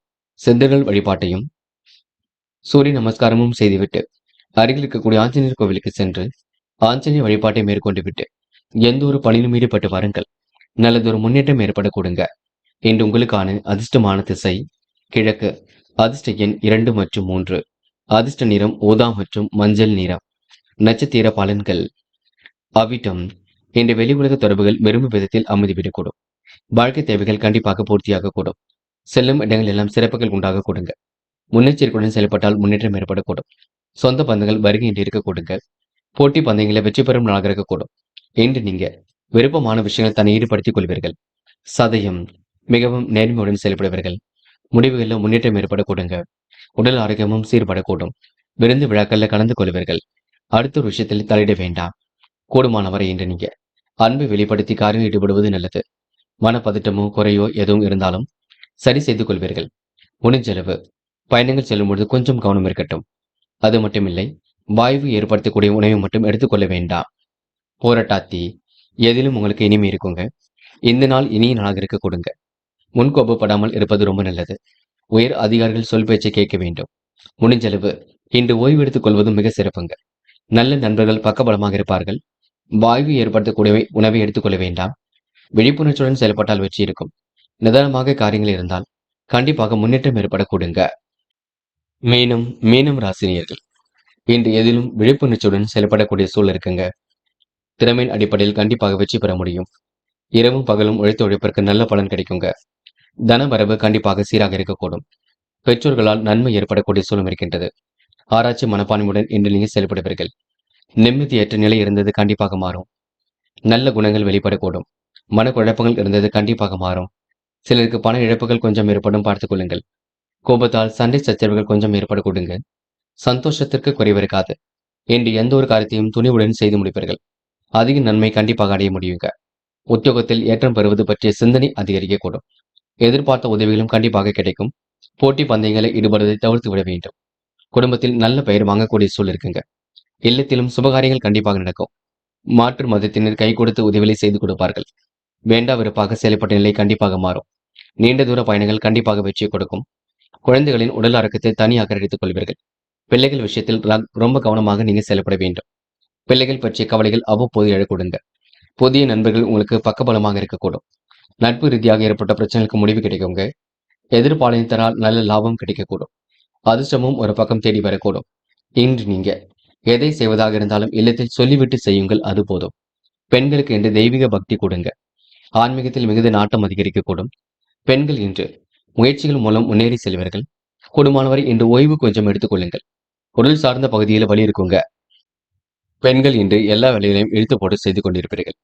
சித்தர்கள் வழிபாட்டையும் சூரிய நமஸ்காரமும் செய்துவிட்டு அருகில் இருக்கக்கூடிய ஆஞ்சநேயர் கோவிலுக்கு சென்று ஆஞ்சநேயர் வழிபாட்டை மேற்கொண்டு விட்டு எந்த ஒரு பணியிலும் ஈடுபட்டு வாருங்கள். நல்லதொரு முன்னேற்றம் ஏற்பட கொடுங்க. இன்று உங்களுக்கான அதிர்ஷ்டமான திசை கிழக்கு. அதிர்ஷ்ட எண் 2 மற்றும் 3. அதிர்ஷ்ட நிறம் ஊதா மற்றும் மஞ்சள் நிறம். நட்சத்திர பலன்கள். அவிட்டம். இன்று வெளி உலக தொடர்புகள் விரும்பும் விதத்தில் அமைதிவிடக்கூடும். வாழ்க்கை தேவைகள் கண்டிப்பாக பூர்த்தியாக கூடும். செல்லும் இடங்கள் எல்லாம் சிறப்புகள் உண்டாக கொடுங்க. முன்னெச்சரிக்கையுடன் செயல்பட்டால் முன்னேற்றம் ஏற்படக்கூடும். சொந்த பந்தங்கள் வருகை என்று இருக்க கொடுங்க. போட்டி பந்தயங்களை வெற்றி பெறும் நாளாக இருக்கக்கூடும். இன்று நீங்க விருப்பமான விஷயங்கள் தன்னை ஈடுபடுத்திக் கொள்வீர்கள். சதயம். மிகவும் நேர்மையுடன் செயல்படுவீர்கள். முடிவுகளில் முன்னேற்றம் ஏற்பட கொடுங்க. உடல் ஆரோக்கியமும் சீர்படக்கூடும். விருந்து விழாக்கள்ல கலந்து கொள்வீர்கள். அடுத்த ஒரு விஷயத்தில் தலையிட வேண்டாம். கூடுமானவரை இன்று நீங்க அன்பை வெளிப்படுத்தி காரியம் ஈடுபடுவது நல்லது. மனப்பதட்டமோ குறையோ எதுவும் இருந்தாலும் சரி செய்து கொள்வீர்கள். முடிஞ்சளவு பயணங்கள் செல்லும் பொழுது கொஞ்சம் கவனம் இருக்கட்டும். அது மட்டுமில்லை, வாய்வு ஏற்படுத்தக்கூடிய உணவை மட்டும் எடுத்துக்கொள்ள வேண்டாம். போராட்டாத்தி. எதிலும் உங்களுக்கு இனிமை இருக்குங்க. இந்த நாள் இனிய நாளாக இருக்க கொடுங்க. முன்கோபப்படாமல் இருப்பது ரொம்ப நல்லது. உயர் அதிகாரிகள் சொல் பேச்சை கேட்க வேண்டும். முடிஞ்சளவு இன்று ஓய்வு எடுத்துக் கொள்வதும் மிக சிறப்புங்க. நல்ல நண்பர்கள் பக்கபலமாக இருப்பார்கள். வாய்வு ஏற்படுத்தக்கூடிய உணவை எடுத்துக்கொள்ள வேண்டாம். விழிப்புணர்ச்சியுடன் செயல்பட்டால் வெற்றி இருக்கும். நிதானமாக காரியங்கள் இருந்தால் கண்டிப்பாக முன்னேற்றம் ஏற்பட கொடுங்க. மீனம் ராசினியர்கள் இன்று எதிலும் விழிப்புணர்ச்சியுடன் செயல்படக்கூடிய சூழல் இருக்குங்க. திறமையின் அடிப்படையில் கண்டிப்பாக வெற்றி பெற முடியும். இரவும் பகலும் உழைத்த உழைப்பிற்கு நல்ல பலன் கிடைக்குங்க. தன வரவு கண்டிப்பாக சீராக இருக்கக்கூடும். பெற்றோர்களால் நன்மை ஏற்படக்கூடிய சூழல் இருக்கின்றது. ஆராய்ச்சி மனப்பான்மையுடன் இன்று நீங்கள் செயல்படுவீர்கள். நிம்மதியற்ற நிலை இருந்தது கண்டிப்பாக மாறும். நல்ல குணங்கள் வெளிப்படக்கூடும். மனக்குழப்பங்கள் இருந்தது கண்டிப்பாக மாறும். சிலருக்கு பண இழப்புகள் கொஞ்சம் ஏற்படும், பார்த்துக் கொள்ளுங்கள். கோபத்தால் சண்டை சச்சரவுகள் கொஞ்சம் ஏற்பட கொடுங்க. சந்தோஷத்திற்கு குறைவிருக்காது. இன்று எந்த ஒரு காரியத்தையும் துணிவுடன் செய்து முடிப்பீர்கள். அதிக நன்மை கண்டிப்பாக அடைய முடியுங்க. உத்தியோகத்தில் ஏற்றம் பெறுவது பற்றிய சிந்தனை அதிகரிக்கக்கூடும். எதிர்பார்த்த உதவிகளும் கண்டிப்பாக கிடைக்கும். போட்டி பந்தயங்களை ஈடுபடுவதை தவிர்த்து விட வேண்டும். குடும்பத்தில் நல்ல பெயர் வாங்கக்கூடிய சூழல் இருக்குங்க. இல்லத்திலும் சுபகாரியங்கள் கண்டிப்பாக நடக்கும். மாற்று மதத்தினர் கை கொடுத்து உதவிகளை செய்து கொடுப்பார்கள். வேண்டா வெறுப்பாக செயல்பட்ட நிலை கண்டிப்பாக மாறும். நீண்ட தூர பயணங்கள் கண்டிப்பாக வெற்றியை கொடுக்கும். குழந்தைகளின் உடல் ஆரோக்கியத்தை தனியாக எடுத்துக் கொள்வீர்கள். பிள்ளைகள் விஷயத்தில் ரொம்ப கவனமாக நீங்க செயல்பட வேண்டும். பிள்ளைகள் பற்றிய கவலைகள் அவ்வப்போது எழக்கூடுங்க. புதிய நண்பர்கள் உங்களுக்கு பக்கபலமாக இருக்கக்கூடும். நட்பு ரீதியாக ஏற்பட்ட பிரச்சனைகளுக்கு முடிவு கிடைக்குங்க. எதிர்பாலினத்தரால் நல்ல லாபம் கிடைக்கக்கூடும். அதிர்ஷ்டமும் ஒரு பக்கம் தேடி வரக்கூடும். இன்று நீங்க எதை செய்வதாக இருந்தாலும் இல்லத்தில் சொல்லிவிட்டு செய்யுங்கள், அது போதும். பெண்களுக்கு இன்று தெய்வீக பக்தி கொடுங்க. ஆன்மீகத்தில் மிகுந்த நாட்டம் அதிகரிக்கக்கூடும். பெண்கள் இன்று முயற்சிகள் மூலம் முன்னேறி செல்வீர்கள். கூடுமானவரை இன்று ஓய்வு கொஞ்சம் எடுத்துக் கொள்ளுங்கள். உடல் சார்ந்த பகுதியில் வலி இருக்குங்க. பெண்கள் இன்று எல்லா வேலைகளையும் இழுத்து போட்டு செய்து கொண்டிருப்பீர்கள்.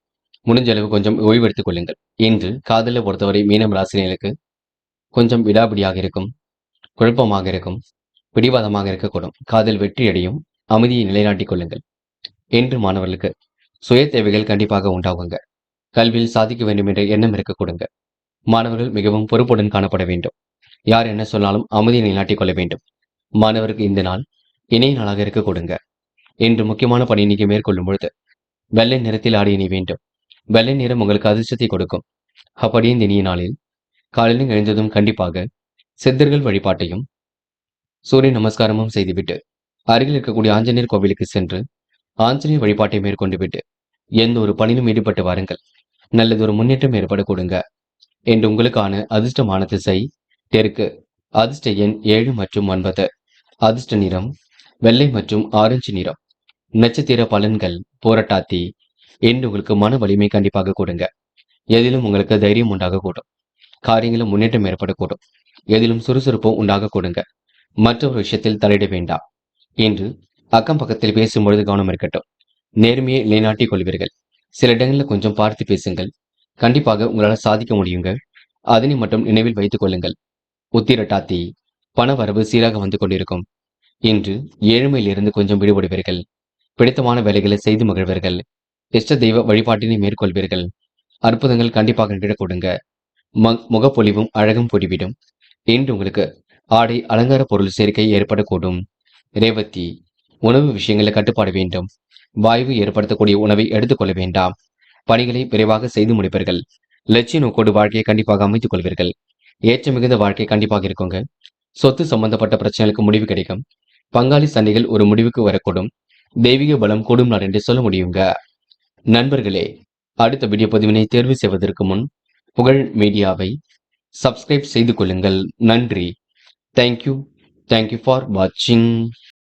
முடிஞ்ச அளவு கொஞ்சம் ஓய்வு எடுத்துக் கொள்ளுங்கள். இன்று காதலை பொறுத்தவரை மீனம் ராசினியர்களுக்கு கொஞ்சம் விடாபிடியாக இருக்கும். குழப்பமாக இருக்கும். பிடிவாதமாக இருக்கக்கூடும். காதல் வெற்றியடையும். அமைதியை நிலைநாட்டிக் கொள்ளுங்கள். இன்று மாணவர்களுக்கு சுய தேவைகள் கண்டிப்பாக உண்டாகுங்க. கல்வியில் சாதிக்க வேண்டும் என்ற எண்ணம் இருக்க கொடுங்க. மாணவர்கள் மிகவும் பொறுப்புடன் காணப்பட வேண்டும். யார் என்ன சொன்னாலும் அமைதியை நிலைநாட்டிக் கொள்ள வேண்டும். மாணவருக்கு இந்த நாள் இணைய நாளாக இருக்க கொடுங்க. இன்று முக்கியமான பணி நீங்க மேற்கொள்ளும் பொழுது வெள்ளை நிறத்தில் ஆடை அணிய வேண்டும். வெள்ளை நிறம் உங்களுக்கு அதிர்ஷ்டத்தை கொடுக்கும். அப்படியே இந்த இனிய நாளில் காலையில் எழுந்ததும் கண்டிப்பாக சித்தர்கள் வழிபாட்டையும் சூரிய நமஸ்காரமும் செய்துவிட்டு அருகில் இருக்கக்கூடிய ஆஞ்சநேயர் கோவிலுக்கு சென்று ஆஞ்சநேயர் வழிபாட்டை மேற்கொண்டு விட்டு எந்த ஒரு பணியிலும் ஈடுபட்டு வாருங்கள். நல்லதொரு முன்னேற்றம் ஏற்பட கொடுங்க. என்று உங்களுக்கான அதிர்ஷ்டமான திசை தெற்கு. அதிர்ஷ்ட எண் 7 மற்றும் 9. அதிர்ஷ்ட நிறம் வெள்ளை மற்றும் ஆரஞ்சு நிறம். நட்சத்திர பலன்கள். போராட்டாத்தி. என்று உங்களுக்கு மன வலிமை கண்டிப்பாக கொடுங்க. எதிலும் உங்களுக்கு தைரியம் உண்டாகக்கூடும். காரியங்களும் முன்னேற்றம் ஏற்படக்கூடும். எதிலும் சுறுசுறுப்பும் உண்டாகக்கூடுங்க. மற்றொரு விஷயத்தில் தலையிட வேண்டாம் என்று அக்கம் பக்கத்தில் பேசும்பொழுது கவனம் இருக்கட்டும். நேர்மையை நிலைநாட்டிக் கொள்வீர்கள். சில இடங்களில் கொஞ்சம் பார்த்து பேசுங்கள். கண்டிப்பாக உங்களால் சாதிக்க முடியுங்க. அதனை மட்டும் நினைவில் வைத்துக் கொள்ளுங்கள். உத்திரட்டாத்தி பண வரவு சீராக வந்து கொண்டிருக்கும். இன்று ஏழ்மையிலிருந்து கொஞ்சம் விடுபடுவீர்கள். பிடித்தமான வேலைகளை செய்து மகிழ்வீர்கள். இஷ்ட தெய்வ வழிபாட்டினை மேற்கொள்வீர்கள். அற்புதங்கள் கண்டிப்பாக நிகழக்கூடுங்க. முகப்பொலிவும் அழகும் கூடிவிடும். இன்று உங்களுக்கு ஆடை அலங்கார பொருள் சேர்க்கை ஏற்படக்கூடும். ரேவதி உணவு விஷயங்களில் கட்டுப்பாடு வேண்டும். வாய்வு ஏற்படுத்தக்கூடிய உணவை எடுத்துக்கொள்ள வேண்டாம். பணிகளை விரைவாக செய்து முடிப்பீர்கள். லட்சிய நோக்கோடு வாழ்க்கையை கண்டிப்பாக அமைத்துக் கொள்வீர்கள். ஏற்ற மிகுந்த வாழ்க்கை கண்டிப்பாக இருக்குங்க. சொத்து சம்பந்தப்பட்ட பிரச்சனைகளுக்கு முடிவு கிடைக்கும். பங்காளி சண்டைகள் ஒரு முடிவுக்கு வரக்கூடும். தெய்வீக பலம் கூடும் நாள் என்று சொல்ல முடியுங்க. நண்பர்களே, அடுத்த வீடியோ பதிவினை தேர்வு செய்வதற்கு முன் புகழ் மீடியாவை சப்ஸ்கிரைப் செய்து கொள்ளுங்கள். நன்றி. தேங்க்யூ ஃபார் வாட்சிங்.